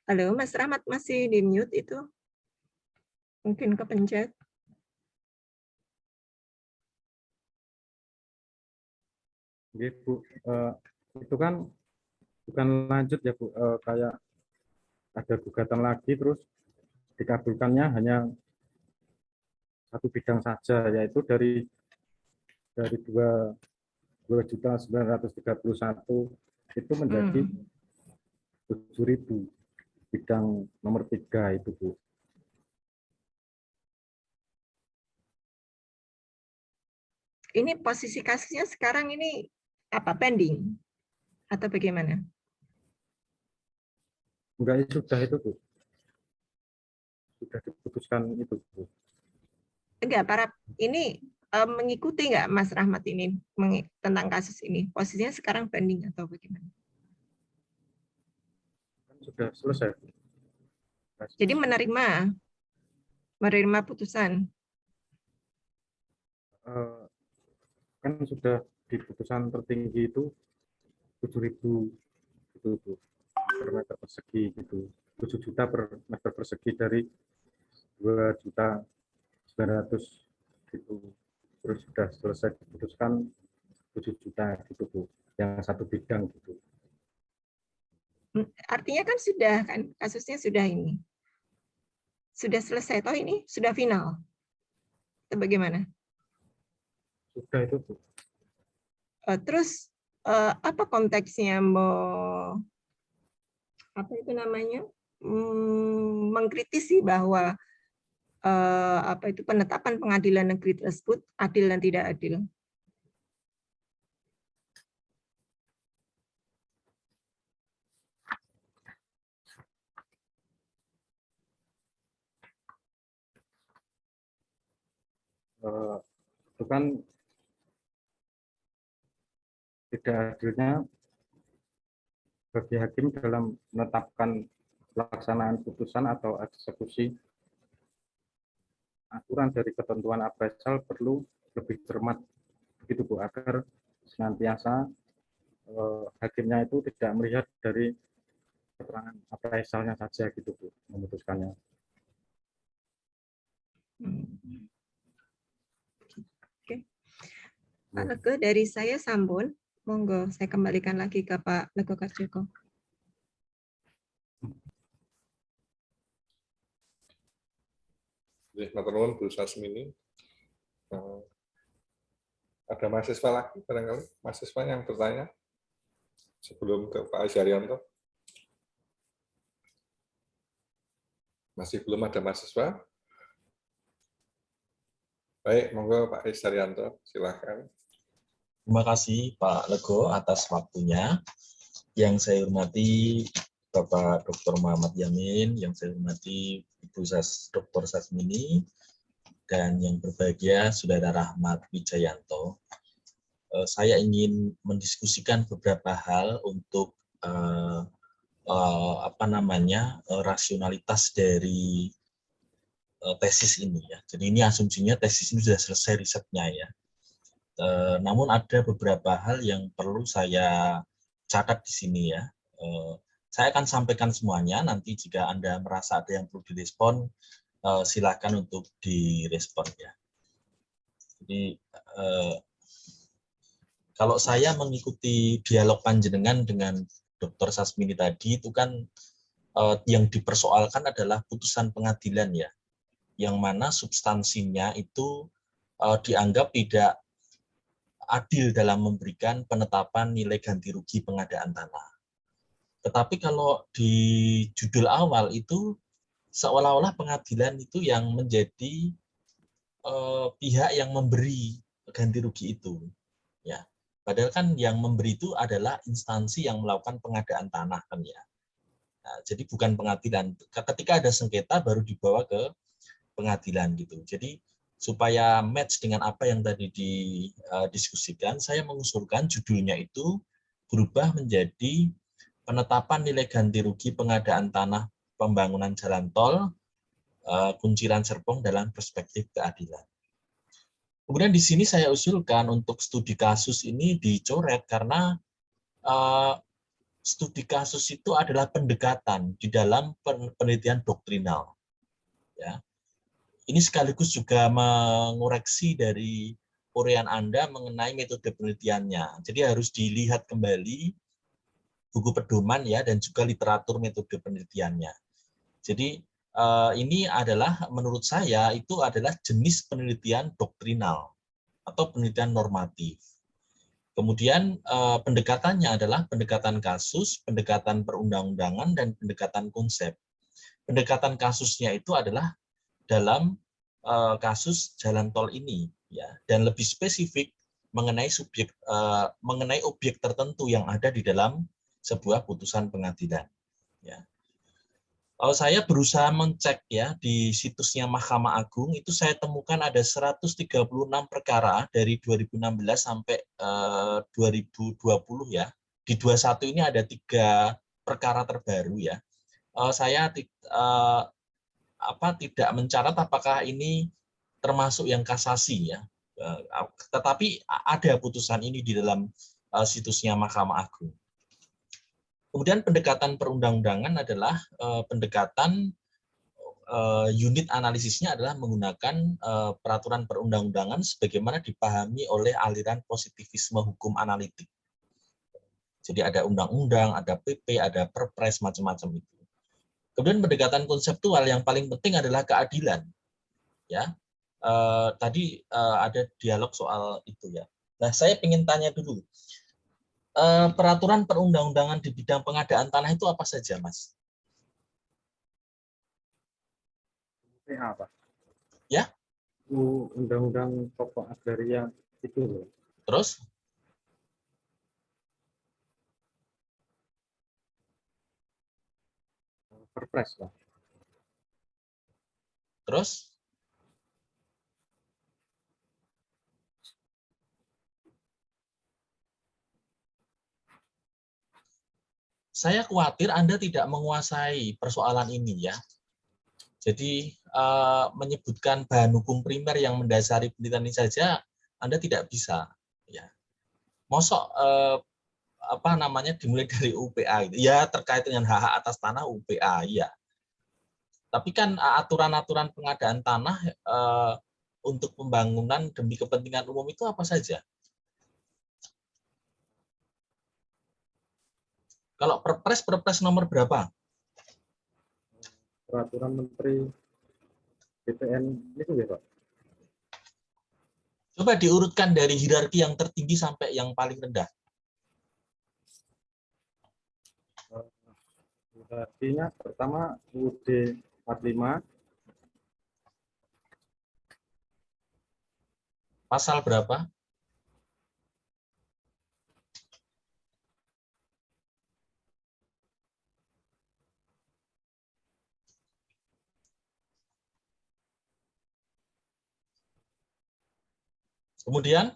D: Halo, Mas Rahmat masih di mute itu? Mungkin kepencet.
C: Oke, Bu. Itu kan bukan lanjut ya, Bu. Kayak ada gugatan lagi, terus dikabulkannya hanya satu bidang saja, yaitu dari 2.931 itu menjadi 7.000 bidang nomor 3 itu, Bu.
D: Ini posisi kasusnya sekarang ini apa, pending atau bagaimana?
C: Enggak, sudah itu, Bu. Sudah diputuskan itu, Bu.
D: Enggak, para ini mengikuti enggak Mas Rahmat ini tentang kasus ini? Posisinya sekarang pending atau bagaimana?
C: Sudah selesai.
D: Jadi menerima putusan.
C: Kan sudah di putusan tertinggi itu 7.000 itu, Bu, per meter persegi gitu. 7 juta per meter persegi dari 2.900 gitu. Terus sudah selesai diputuskan 7 juta gitu, Bu, yang satu bidang gitu.
D: Artinya kan sudah kan kasusnya sudah ini. Sudah selesai toh ini? Sudah final. Atau bagaimana?
C: Sudah itu, Bu.
D: Terus apa konteksnya mau apa itu namanya? Mengkritisi bahwa apa itu penetapan pengadilan negeri tersebut adil dan tidak adil.
C: Itu kan tidak adilnya bagi hakim dalam menetapkan pelaksanaan putusan atau eksekusi. Aturan dari ketentuan appraisal perlu lebih cermat begitu, Bu, agar senantiasa hakimnya itu tidak melihat dari keterangan appraisalnya saja gitu, Bu, memutuskannya.
D: Oke. Pak Lego, dari saya Sambun, monggo saya kembalikan lagi ke Pak Lego Karjoko.
E: Matur nuwun Bu Sasmini. Ada mahasiswa lagi barangkali, mahasiswa yang bertanya sebelum ke Pak Isyarianto. Masih belum ada mahasiswa? Baik, monggo Pak Isyarianto, silakan.
B: Terima kasih Pak Lego atas waktunya. Yang saya hormati Bapak Dr. Muhammad Yamin, yang saya hormati Ibu Dr. Sasmini, dan yang berbahagia Saudara Rahmat Wijayanto. Saya ingin mendiskusikan beberapa hal untuk rasionalitas dari tesis ini ya. Jadi ini asumsinya tesis ini sudah selesai risetnya ya. Namun ada beberapa hal yang perlu saya catat di sini ya. Saya akan sampaikan semuanya, nanti jika Anda merasa ada yang perlu direspon, silakan untuk direspon ya. Jadi kalau saya mengikuti dialog panjenengan dengan Dr. Sasmini tadi, itu kan yang dipersoalkan adalah putusan pengadilan ya, yang mana substansinya itu dianggap tidak adil dalam memberikan penetapan nilai ganti rugi pengadaan tanah. Tetapi kalau di judul awal itu seolah-olah pengadilan itu yang menjadi pihak yang memberi ganti rugi itu, ya. Padahal kan yang memberi itu adalah instansi yang melakukan pengadaan tanah kan ya. Nah, jadi bukan pengadilan. Ketika ada sengketa baru dibawa ke pengadilan gitu. Jadi supaya match dengan apa yang tadi didiskusikan, saya mengusulkan judulnya itu berubah menjadi penetapan nilai ganti rugi pengadaan tanah pembangunan jalan tol Kunciran Serpong dalam perspektif keadilan. Kemudian di sini saya usulkan untuk studi kasus ini dicoret karena studi kasus itu adalah pendekatan di dalam penelitian doktrinal. Ya. Ini sekaligus juga mengoreksi dari uraian Anda mengenai metode penelitiannya. Jadi harus dilihat kembali buku pedoman ya dan juga literatur metode penelitiannya. Jadi ini adalah menurut saya itu adalah jenis penelitian doktrinal atau penelitian normatif. Kemudian pendekatannya adalah pendekatan kasus, pendekatan perundang-undangan, dan pendekatan konsep. Pendekatan kasusnya itu adalah dalam kasus jalan tol ini, ya, dan lebih spesifik mengenai mengenai objek tertentu yang ada di dalam sebuah putusan pengadilan. Ya. Saya berusaha mencek ya di situsnya Mahkamah Agung itu saya temukan ada 136 perkara dari 2016 sampai 2020 ya. Di 21 ini ada 3 perkara terbaru ya. Saya tidak mencatat apakah ini termasuk yang kasasi ya. Tetapi ada putusan ini di dalam situsnya Mahkamah Agung. Kemudian pendekatan perundang-undangan adalah pendekatan unit analisisnya adalah menggunakan peraturan perundang-undangan sebagaimana dipahami oleh aliran positivisme hukum analitik. Jadi ada undang-undang, ada PP, ada perpres, macam-macam itu. Kemudian pendekatan konseptual yang paling penting adalah keadilan. Ya, tadi ada dialog soal itu ya. Nah, saya ingin tanya dulu, peraturan perundang-undangan di bidang pengadaan tanah itu apa saja, Mas?
C: Apa?
B: Ya?
C: Undang-undang pokok agraria itu loh.
B: Terus?
C: Perpres lah.
B: Terus? Saya khawatir Anda tidak menguasai persoalan ini ya. Jadi menyebutkan bahan hukum primer yang mendasari penelitian ini saja Anda tidak bisa. Ya. Mosok dimulai dari UPA gitu. Ya terkait dengan hak-hak atas tanah UPA ya. Tapi kan aturan-aturan pengadaan tanah untuk pembangunan demi kepentingan umum itu apa saja? Kalau perpres nomor berapa?
C: Peraturan Menteri BPN itu ya Pak.
B: Coba diurutkan dari hierarki yang tertinggi sampai yang paling rendah.
C: Hierarkinya pertama UUD 45.
B: Pasal berapa? Kemudian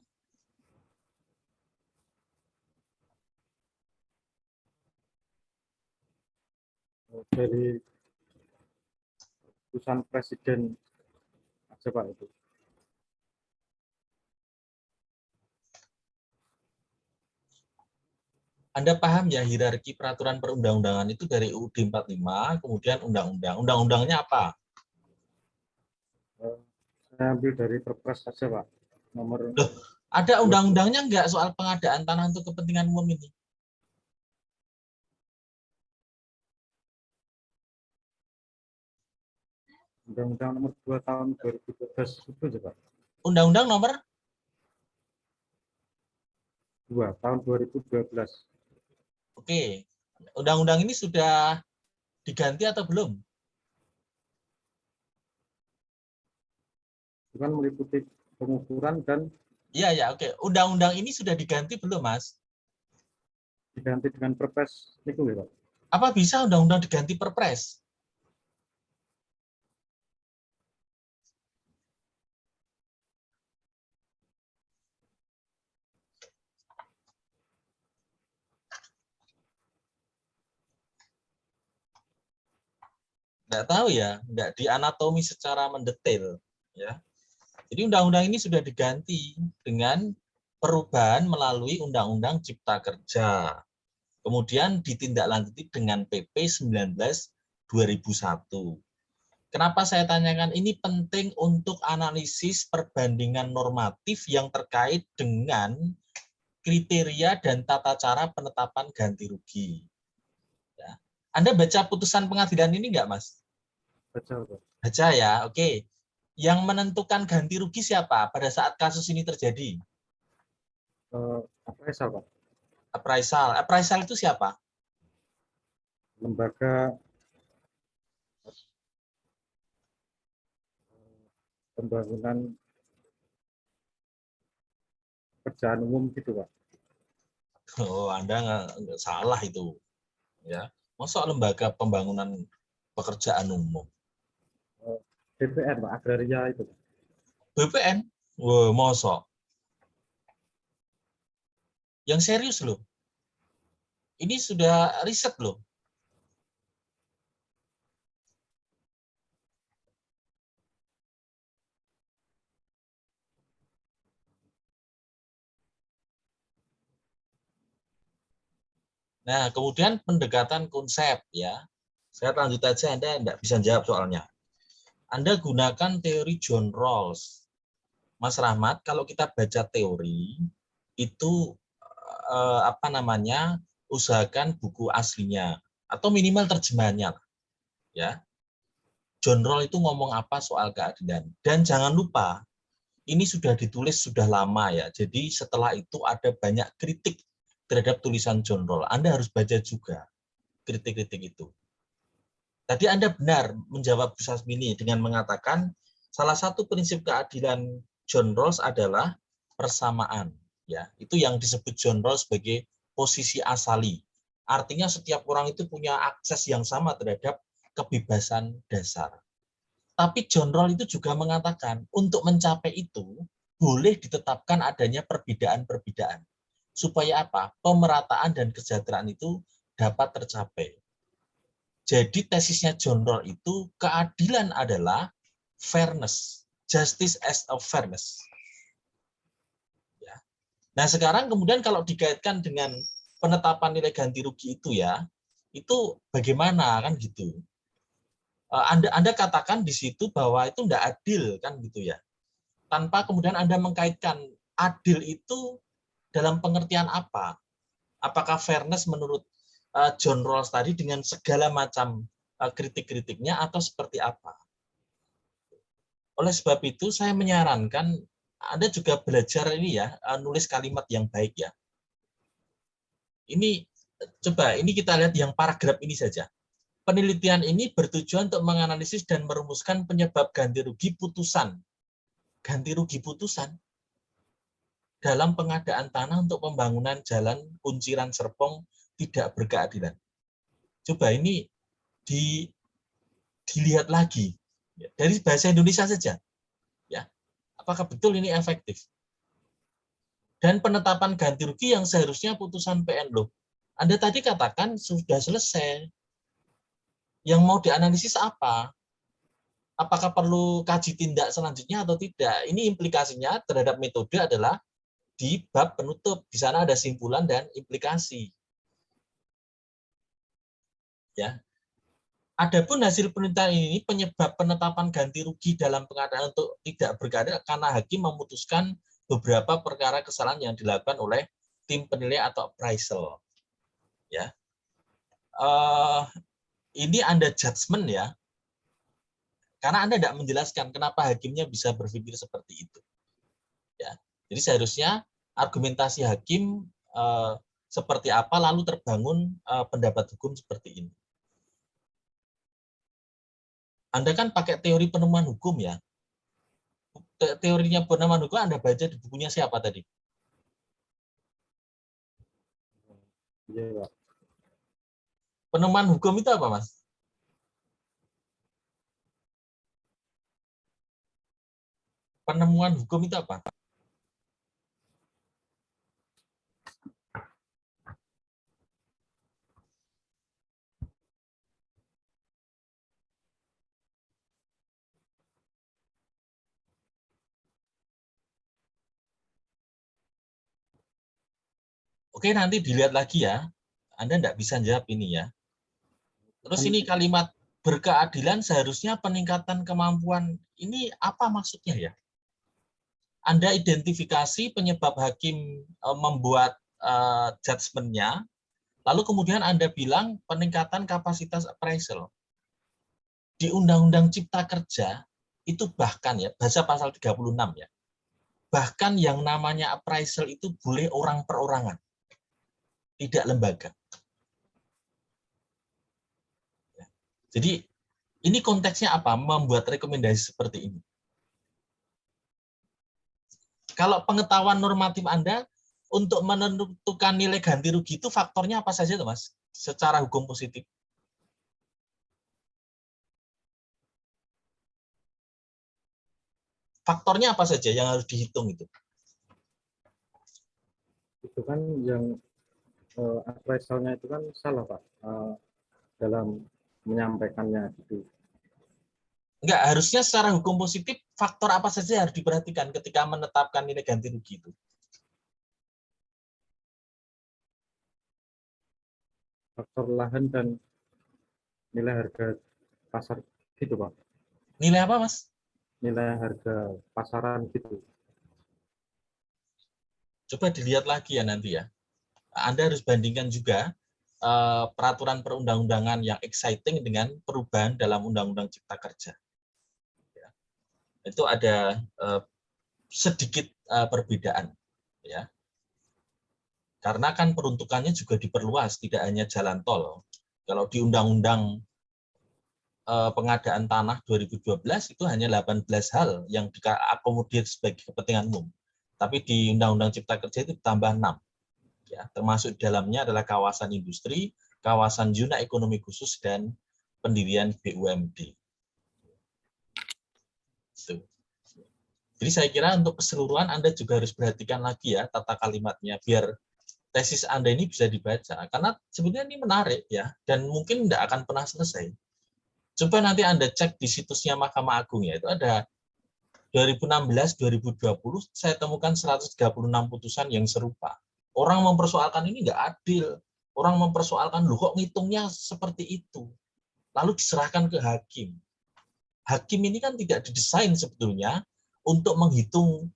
C: dari keputusan Presiden aja Pak itu.
B: Anda paham ya hierarki peraturan perundang-undangan itu dari UUD 45, kemudian undang-undang. Undang-undangnya apa?
C: Saya ambil dari Perpres saja Pak. Nomor
B: Loh, ada undang-undangnya enggak soal pengadaan tanah untuk kepentingan umum ini?
C: Undang-Undang Nomor 2 Tahun 2012 itu aja Pak.
B: Undang-undang nomor
C: 2 Tahun 2012.
B: Oke. Undang-undang ini sudah diganti atau belum?
C: Itu kan meliputi pengukuran dan
B: Iya, ya, oke. Undang-undang ini sudah diganti belum, Mas?
C: diganti dengan Perpres itu ya Pak.
B: Apa bisa undang-undang diganti Perpres? Nggak tahu ya, nggak dianatomi secara mendetail. Ya. Jadi undang-undang ini sudah diganti dengan perubahan melalui Undang-Undang Cipta Kerja. Kemudian ditindaklanjuti dengan PP 19 2001. Kenapa saya tanyakan ini penting untuk analisis perbandingan normatif yang terkait dengan kriteria dan tata cara penetapan ganti rugi. Ya. Anda baca putusan pengadilan ini enggak, Mas?
C: Baca Pak.
B: Baca ya, oke. Yang menentukan ganti rugi siapa pada saat kasus ini terjadi?
C: Appraisal Pak.
B: Appraisal. Appraisal itu siapa?
C: Lembaga pembangunan pekerjaan umum gitu Pak.
B: Oh, Anda nggak salah itu. Ya. Masa lembaga pembangunan pekerjaan umum?
C: BPN Pak, agraria itu Pak.
B: BPN? Wah, masa? Yang serius loh. Ini sudah riset loh. Nah, kemudian pendekatan konsep ya. Saya lanjut aja, Anda tidak bisa jawab soalnya. Anda gunakan teori John Rawls. Mas Rahmat, kalau kita baca teori itu usahakan buku aslinya atau minimal terjemahannya ya. John Rawls itu ngomong apa soal keadilan, dan jangan lupa ini sudah ditulis sudah lama ya, jadi setelah itu ada banyak kritik terhadap tulisan John Rawls. Anda harus baca juga kritik-kritik itu. Tadi Anda benar menjawab Bu Sasmini dengan mengatakan salah satu prinsip keadilan John Rawls adalah persamaan. Ya, itu yang disebut John Rawls sebagai posisi asali. Artinya setiap orang itu punya akses yang sama terhadap kebebasan dasar. Tapi John Rawls itu juga mengatakan untuk mencapai itu boleh ditetapkan adanya perbedaan-perbedaan. Supaya apa? Pemerataan dan kesejahteraan itu dapat tercapai. Jadi tesisnya John Rawls itu keadilan adalah fairness, justice as a fairness. Ya. Nah sekarang kemudian kalau dikaitkan dengan penetapan nilai ganti rugi itu ya, itu bagaimana kan gitu? Anda katakan di situ bahwa itu tidak adil kan gitu ya, tanpa kemudian Anda mengkaitkan adil itu dalam pengertian apa? Apakah fairness menurut John Rawls tadi dengan segala macam kritik-kritiknya atau seperti apa? Oleh sebab itu saya menyarankan Anda juga belajar ini ya, nulis kalimat yang baik ya. Ini coba ini kita lihat yang paragraf ini saja. Penelitian ini bertujuan untuk menganalisis dan merumuskan penyebab ganti rugi putusan. Ganti rugi putusan dalam pengadaan tanah untuk pembangunan jalan Kunciran Serpong tidak berkeadilan. Coba ini dilihat lagi dari bahasa Indonesia saja, ya. Apakah betul ini efektif? Dan penetapan ganti rugi yang seharusnya putusan PN loh. Anda tadi katakan sudah selesai. Yang mau dianalisis apa? apakah perlu kaji tindak selanjutnya atau tidak? Ini implikasinya terhadap metode adalah di bab penutup. Di sana ada simpulan dan implikasi. Ya. Adapun hasil penelitian ini penyebab penetapan ganti rugi dalam pengadaan untuk tidak berkeadilan karena hakim memutuskan beberapa perkara kesalahan yang dilakukan oleh tim penilai atau appraisal. Ya. Ini Anda judgement ya. Karena Anda tidak menjelaskan kenapa hakimnya bisa berpikir seperti itu. Ya. Jadi seharusnya argumentasi hakim seperti apa lalu terbangun pendapat hukum seperti ini. Anda kan pakai teori penemuan hukum ya. Teorinya penemuan hukum Anda baca di bukunya siapa tadi?
C: Iya, Pak.
B: Penemuan hukum itu apa, Mas? Penemuan hukum itu apa? Oke, nanti dilihat lagi ya. Anda tidak bisa jawab ini ya. Terus ini kalimat berkeadilan seharusnya peningkatan kemampuan. Ini apa maksudnya ya? Anda identifikasi penyebab hakim membuat judgement-nya, lalu kemudian Anda bilang peningkatan kapasitas appraisal. Di Undang-Undang Cipta Kerja, itu bahkan ya, baca pasal 36 ya, bahkan yang namanya appraisal itu boleh orang perorangan. Tidak lembaga. Jadi ini konteksnya apa? Membuat rekomendasi seperti ini. Kalau pengetahuan normatif Anda untuk menentukan nilai ganti rugi itu faktornya apa saja tuh, Mas? Secara hukum positif. Faktornya apa saja yang harus dihitung itu?
C: Itu kan yang appraisalnya itu kan salah, Pak, dalam menyampaikannya gitu.
B: Enggak, harusnya secara hukum positif faktor apa saja yang harus diperhatikan ketika menetapkan nilai ganti rugi itu?
C: Faktor lahan dan nilai harga pasar gitu, Pak.
B: Nilai apa, Mas?
C: Nilai harga pasaran gitu.
B: Coba dilihat lagi ya nanti ya. Anda harus bandingkan juga peraturan perundang-undangan yang exciting dengan perubahan dalam Undang-Undang Cipta Kerja. Ya. Itu ada sedikit perbedaan, ya. Karena kan peruntukannya juga diperluas, tidak hanya jalan tol. Kalau di Undang-Undang Pengadaan Tanah 2012 itu hanya 18 hal yang diakomodir sebagai kepentingan umum. Tapi di Undang-Undang Cipta Kerja itu ditambah 6. Ya, termasuk di dalamnya adalah kawasan industri, kawasan zona ekonomi khusus, dan pendirian BUMD. Jadi saya kira untuk keseluruhan Anda juga harus perhatikan lagi ya tata kalimatnya, biar tesis Anda ini bisa dibaca. Karena sebetulnya ini menarik ya, dan mungkin tidak akan pernah selesai. Coba nanti Anda cek di situsnya Mahkamah Agung ya, itu ada 2016-2020 saya temukan 136 putusan yang serupa. Orang mempersoalkan ini nggak adil. Orang mempersoalkan, loh kok ngitungnya seperti itu. Lalu diserahkan ke hakim. Hakim ini kan tidak didesain sebetulnya untuk menghitung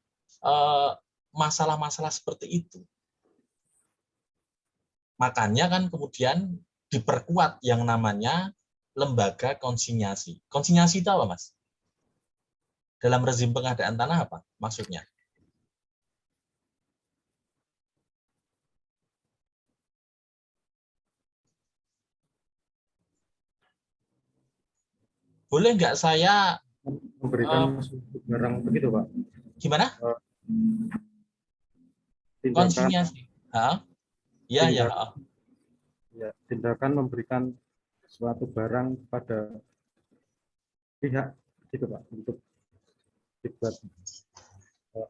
B: masalah-masalah seperti itu. Makanya kan kemudian diperkuat yang namanya lembaga konsinyasi. Konsinyasi itu apa, Mas? Dalam rezim pengadaan tanah apa maksudnya? Boleh nggak saya
C: Memberikan barang begitu, Pak.
B: gimana?
C: Tindakan,
B: Konsinyasi. Ya, ya.
C: Ya, tindakan memberikan suatu barang pada pihak gitu, Pak, untuk dibuat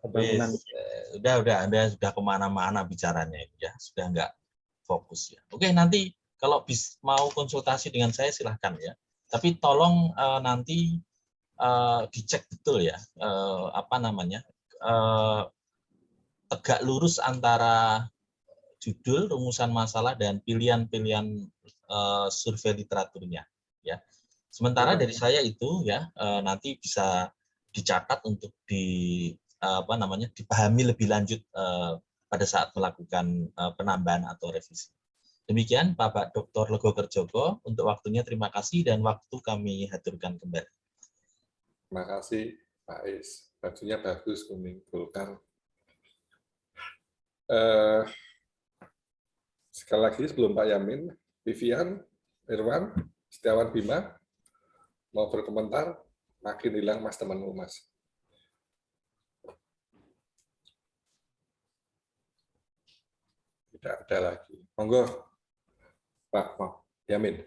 C: pembangunan.
B: Udah, Anda sudah kemana-mana bicaranya ya, sudah nggak fokus ya. Oke, nanti kalau mau konsultasi dengan saya silahkan ya. Tapi tolong nanti dicek betul ya, apa namanya, tegak lurus antara judul, rumusan masalah, dan pilihan-pilihan survei literaturnya. Ya. Sementara dari saya itu ya nanti bisa dicatat untuk dipahami lebih lanjut pada saat melakukan penambahan atau revisi. Demikian Bapak Dr. Lego Kerjoko, untuk waktunya terima kasih dan waktu kami haturkan kembali.
E: Terima kasih Pak Is. Bajunya bagus, kuning, Golkar. Sekali lagi sebelum Pak Yamin, Vivian, Irwan, Setiawan Bima, mau berkomentar, makin hilang Mas temanmu Mas. Tidak ada lagi. Monggo, Pak Yamin.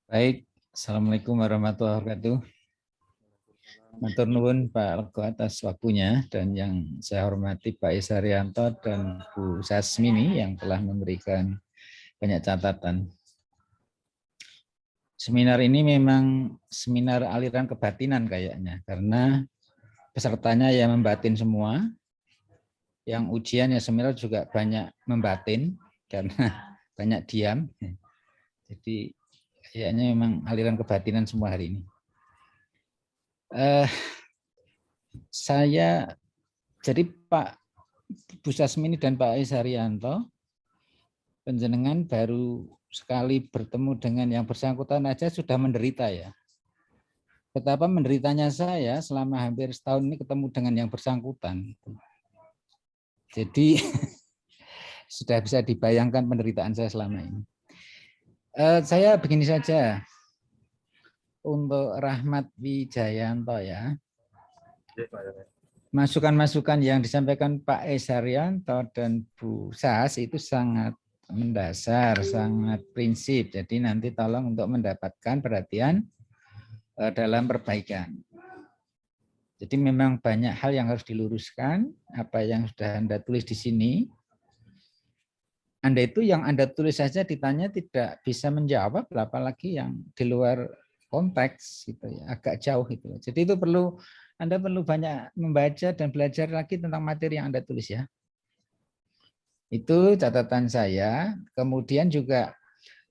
F: Baik, Assalamualaikum warahmatullahi wabarakatuh. Matur nuwun Pak Lego atas waktunya, dan yang saya hormati Pak Is Haryanto dan Bu Sasmini yang telah memberikan banyak catatan. Seminar ini memang seminar aliran kebatinan kayaknya, karena pesertanya yang membatin semua, yang ujian ya seminar juga banyak membatin karena banyak diam. Jadi kayaknya memang aliran kebatinan semua hari ini. Jadi Pak Bu Sasmini dan Pak Is Haryanto, penjenengan baru sekali bertemu dengan yang bersangkutan aja sudah menderita ya. Betapa menderitanya saya selama hampir setahun ini ketemu dengan yang bersangkutan. Jadi sudah bisa dibayangkan penderitaan saya selama ini. Saya begini saja untuk Rahmat Wijayanto ya. Masukan-masukan yang disampaikan Pak Is Haryanto dan Bu Sas itu sangat mendasar, sangat prinsip. Jadi nanti tolong untuk mendapatkan perhatian dalam perbaikan. Jadi memang banyak hal yang harus diluruskan. Apa yang sudah Anda tulis di sini, Anda itu yang Anda tulis saja ditanya tidak bisa menjawab, apalagi yang di luar konteks gitu ya, agak jauh itu. Jadi itu Anda perlu banyak membaca dan belajar lagi tentang materi yang Anda tulis ya. Itu catatan saya. Kemudian juga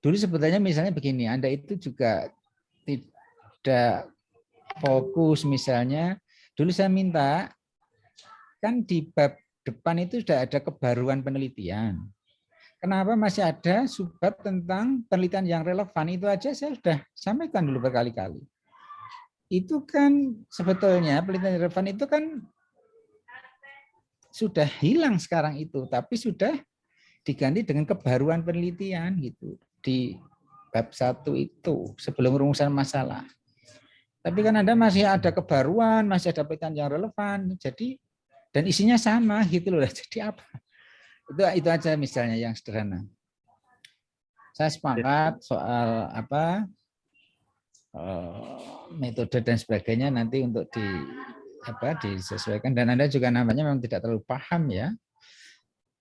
F: dulu sebetulnya misalnya begini, Anda itu juga tidak fokus misalnya. Dulu saya minta, kan di bab depan itu sudah ada kebaruan penelitian. Kenapa masih ada subbab tentang penelitian yang relevan? Itu aja saya sudah sampaikan dulu berkali-kali. Itu kan sebetulnya penelitian relevan itu kan sudah hilang sekarang itu, tapi sudah diganti dengan kebaruan penelitian gitu di bab 1 itu sebelum rumusan masalah. Tapi kan Anda masih ada kebaruan, masih ada penelitian yang relevan, jadi dan isinya sama gitu loh. Jadi apa? Itu aja misalnya yang sederhana. Saya sepakat soal metode dan sebagainya nanti untuk disesuaikan, dan Anda juga namanya memang tidak terlalu paham ya.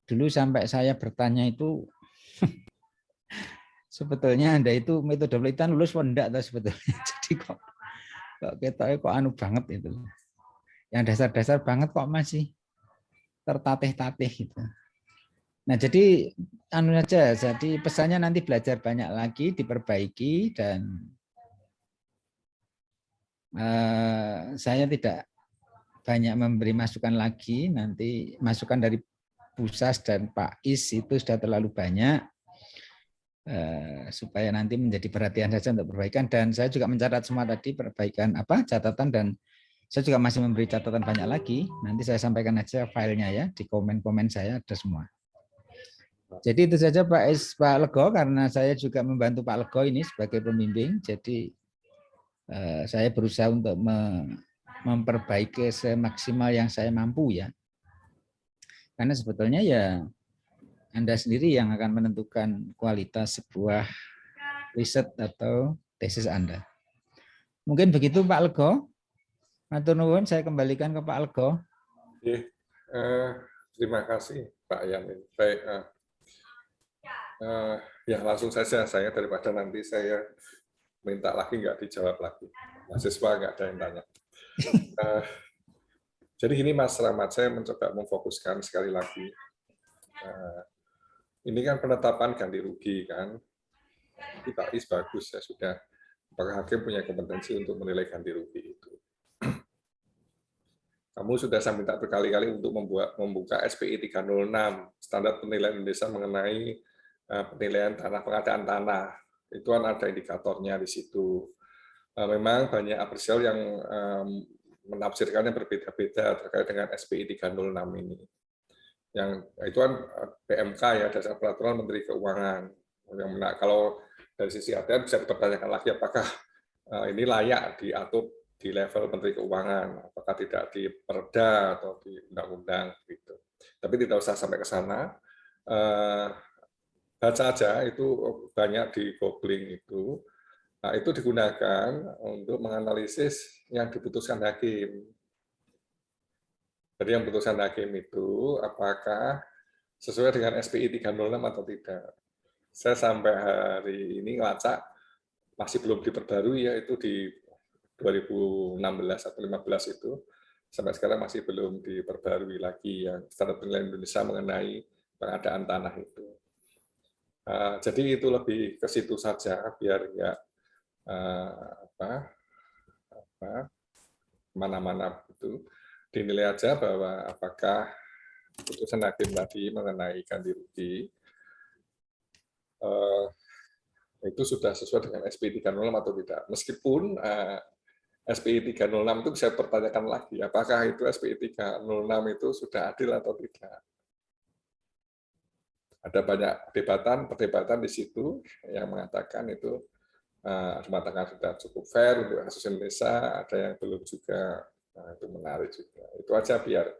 F: Dulu sampai saya bertanya itu sebetulnya Anda itu metode penelitian lulus atau enggak sebetulnya. Jadi kok anu banget itu. Yang dasar-dasar banget kok masih tertatih-tatih gitu. Nah, jadi anu aja, jadi pesannya nanti belajar banyak lagi, diperbaiki, dan saya tidak banyak memberi masukan lagi, nanti masukan dari Bu Sas dan Pak Is itu sudah terlalu banyak, supaya nanti menjadi perhatian saja untuk perbaikan, dan saya juga mencatat semua tadi perbaikan catatan, dan saya juga masih memberi catatan banyak lagi, nanti saya sampaikan aja filenya ya, di komen-komen saya ada semua. Jadi itu saja Pak Lego, karena saya juga membantu Pak Lego ini sebagai pembimbing, jadi saya berusaha untuk memperbaiki semaksimal yang saya mampu ya. Karena sebetulnya ya Anda sendiri yang akan menentukan kualitas sebuah riset atau tesis Anda. Mungkin begitu Pak Lego. Matur nuwun, saya kembalikan ke Pak Lego.
E: Terima kasih Pak Yamin. Baik, ya langsung saja saya, daripada nanti saya minta lagi nggak dijawab lagi. Mahasiswa nggak ada yang tanya. Jadi gini Mas Rahmat, saya mencoba memfokuskan sekali lagi. Ini kan penetapan ganti rugi kan. Itu Pak Is bagus ya sudah. Apakah hakim punya kompetensi untuk menilai ganti rugi itu? Kamu sudah saya minta berkali-kali untuk membuka SPI 306, standar penilaian Indonesia mengenai penilaian tanah, pengadaan tanah. Itu kan ada indikatornya di situ. Memang banyak apresial yang menafsirkannya berbeda-beda terkait dengan SPI 306 ini. Yang itu kan PMK ya, dasar peraturan Menteri Keuangan. Yang kalau dari sisi ATM bisa dipertanyakan lagi apakah ini layak diatur di level Menteri Keuangan, apakah tidak di Perda atau di undang-undang gitu. Tapi tidak usah sampai ke sana. Baca aja itu banyak di googling itu. Nah, itu digunakan untuk menganalisis yang diputuskan hakim. Jadi yang putusan hakim itu apakah sesuai dengan SPI 306 atau tidak. Saya sampai hari ini ngelacak masih belum diperbarui ya, itu di 2016 atau 2015 itu sampai sekarang masih belum diperbarui lagi yang standar penilaian Indonesia mengenai pengadaan tanah itu. Jadi itu lebih ke situ saja biar enggak mana-mana itu dinilai aja bahwa apakah putusan hakim tadi mengenai ganti rugi itu sudah sesuai dengan SPI 306 atau tidak. Meskipun SPI 306 itu bisa pertanyakan lagi, apakah itu SPI 306 itu sudah adil atau tidak. Ada banyak perdebatan di situ yang mengatakan itu mengatakan sudah cukup fair untuk kasus Indonesia, ada yang belum juga, itu menarik juga. Itu aja biar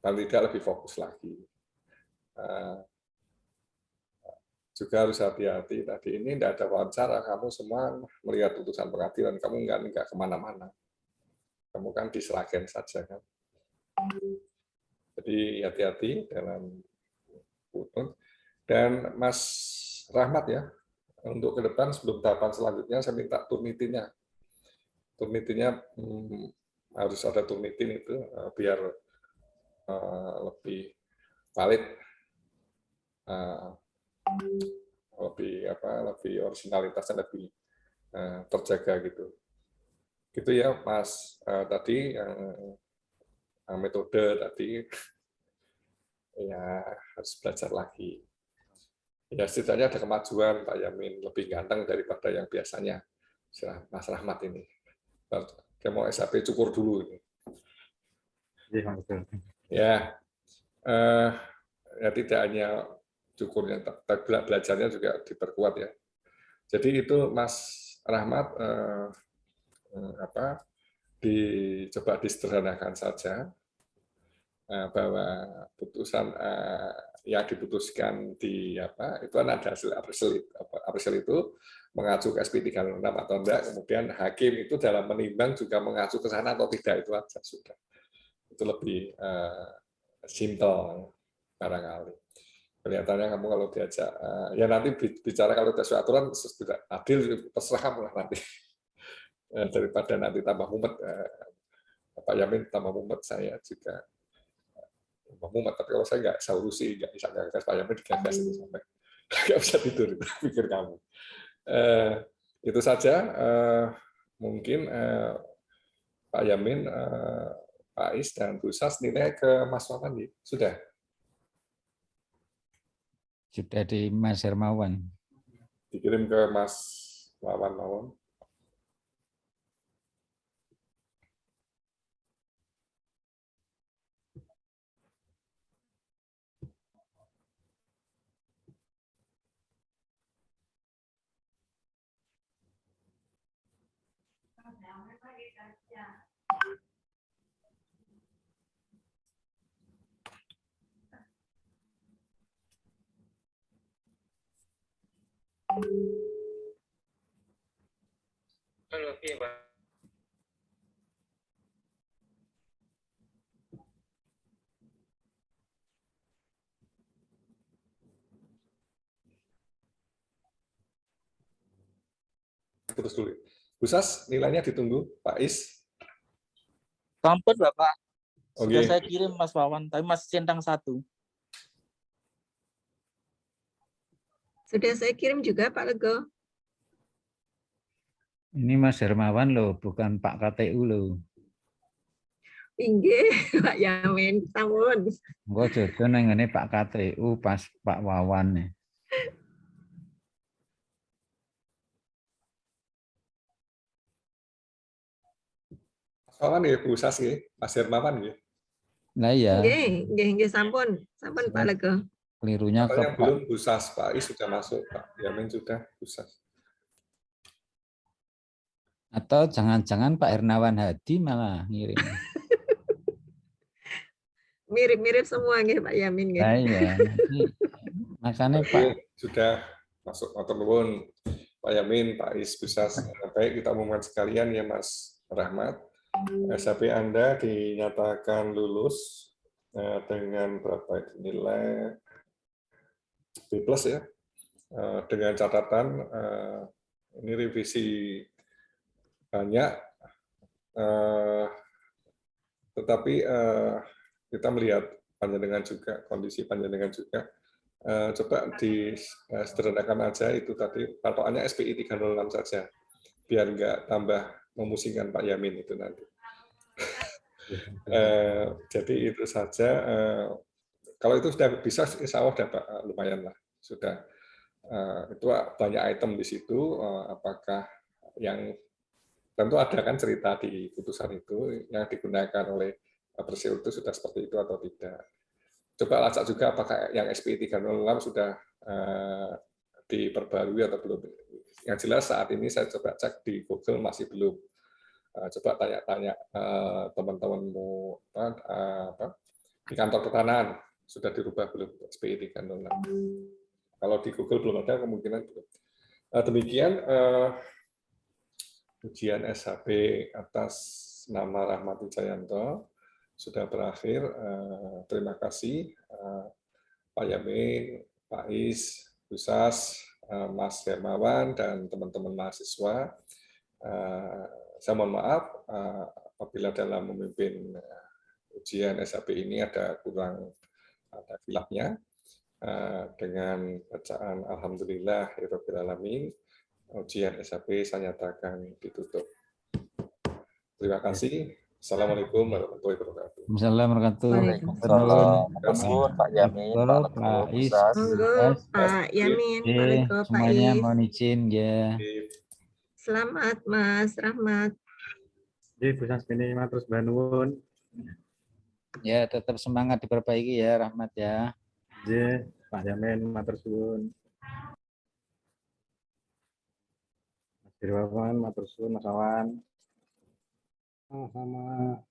E: paling tidak lebih fokus lagi. Juga harus hati-hati tadi ini tidak ada wawancara, kamu semua melihat putusan pengadilan, kamu nggak kemana-mana, kamu kan di Sragen saja kan. Jadi hati-hati dalam putus. Dan Mas Rahmat ya, untuk ke depan sebelum tahapan selanjutnya saya minta turnitinnya. Turnitinnya harus ada turnitin itu biar lebih valid, lebih originalitasnya lebih terjaga gitu. Gitu ya Mas, tadi yang metode tadi ya harus belajar lagi. Ya setidaknya ada kemajuan Pak Yamin, lebih ganteng daripada yang biasanya. Mas Rahmat ini. Dia mau SAP cukur dulu ini. Ya, ya tidak hanya cukurnya, tapi belajarnya juga diperkuat ya. Jadi itu Mas Rahmat dicoba disederhanakan saja bahwa putusan yang diputuskan di itu kan ada hasil appraisal itu mengacu ke SPI 306 atau enggak, kemudian hakim itu dalam menimbang juga mengacu ke sana atau tidak, itu aja sudah. Itu lebih simple barangkali. Kelihatannya kamu kalau diajak, ya nanti bicara kalau tidak aturan tidak adil, terserah kamu lah nanti. Daripada nanti tambah mumet, Pak Yamin tambah mumet, saya juga tambah mumet. Tapi kalau saya nggak saurusi, nggak bisa gagas Pak Yamin digagas itu sampai nggak bisa tidur, itu pikir kamu. Itu saja mungkin Pak Yamin, Pak Is dan Bu Sas nilai ke Mas Wawan sudah.
F: Sudah di Mas Hermawan.
E: Dikirim ke Mas Wawan.
G: Halo, iya Pak.
E: terus dulu. Bu Sas, nilainya ditunggu, Pak Is.
G: Sampun Bapak. Sudah
E: Oke.
G: saya kirim Mas Wawan, tapi masih centang 1.
D: Sudah saya kirim juga Pak Lego.
F: Ini Mas Hermawan loh, bukan Pak KTU loh.
D: Inggih, Pak Yamin, sampun.
F: Engko jojo nang ngene Pak KTU pas Pak Wawan nih.
E: Mas Wawan ya, Bu Sas ya, Mas Hermawan ya.
F: Nah iya,
D: Nggih, sampun. Sampun Pak Lego.
F: kelirunya ke
E: Yang
F: Pak.
E: belum Bu Sas, Pak Is sudah masuk, Pak Yamin sudah, Bu Sas.
F: Atau jangan-jangan Pak Hernawan Hadi malah ngirim.
D: Mirip-mirip semua nggih Pak Yamin nggih.
F: Nah iya, nanti makanya Pak.
E: Oke, sudah masuk motor nuwun, Pak Yamin, Pak Is, Bu Sas. Baik, kita umumkan sekalian ya Mas Rahmat. SAP Anda dinyatakan lulus dengan berapa nilai B+ ya, dengan catatan ini revisi banyak, tetapi kita melihat panjenengan juga, kondisi panjenengan juga, coba disederhanakan aja itu tadi, patokannya SPI 306 saja, biar nggak tambah memusingkan Pak Yamin itu nanti. Jadi itu saja. Kalau itu sudah bisa, insya Allah dapat lumayan lah. Sudah itu banyak item di situ. Apakah yang tentu ada kan cerita di putusan itu yang digunakan oleh Presiden itu sudah seperti itu atau tidak. Coba lacak juga apakah yang SPI 306 sudah diperbarui atau belum. Yang jelas saat ini saya coba cek di Google masih belum. Coba tanya-tanya teman-temanmu di kantor pertanahan sudah dirubah belum SPI 306. Kalau di Google belum ada, kemungkinan belum. Demikian ujian SHB atas nama Rahmat Wijayanto sudah berakhir. Terima kasih Pak Yamin, Pak Is, Bu Sas, Mas Hermawan, dan teman-teman mahasiswa. Saya mohon maaf apabila dalam memimpin ujian SHB ini ada khilafnya. Dengan bacaan Alhamdulillahirabbil alamin, ujian SHB saya nyatakan ditutup. Terima kasih. Assalamualaikum warahmatullahi wabarakatuh.
F: Assalamualaikum
G: Waalaikumsalam. Pak Yamin, Pak Lego,
F: Pak
G: Bu
F: Is,
G: Sas.
D: Monggo Pak Yamin, Pak Lego, Pak
F: semuanya
D: Is.
F: mohon izin ya.
D: Selamat Mas Rahmat.
C: Nggih, Bu Sasmini matur sembah nuwun.
F: Ya tetap semangat diperbaiki ya Rahmat ya.
C: Nggih, Pak Yamin matur suwun. Mas Dirwawan matur suwun, Mas Awan. Sama-sama.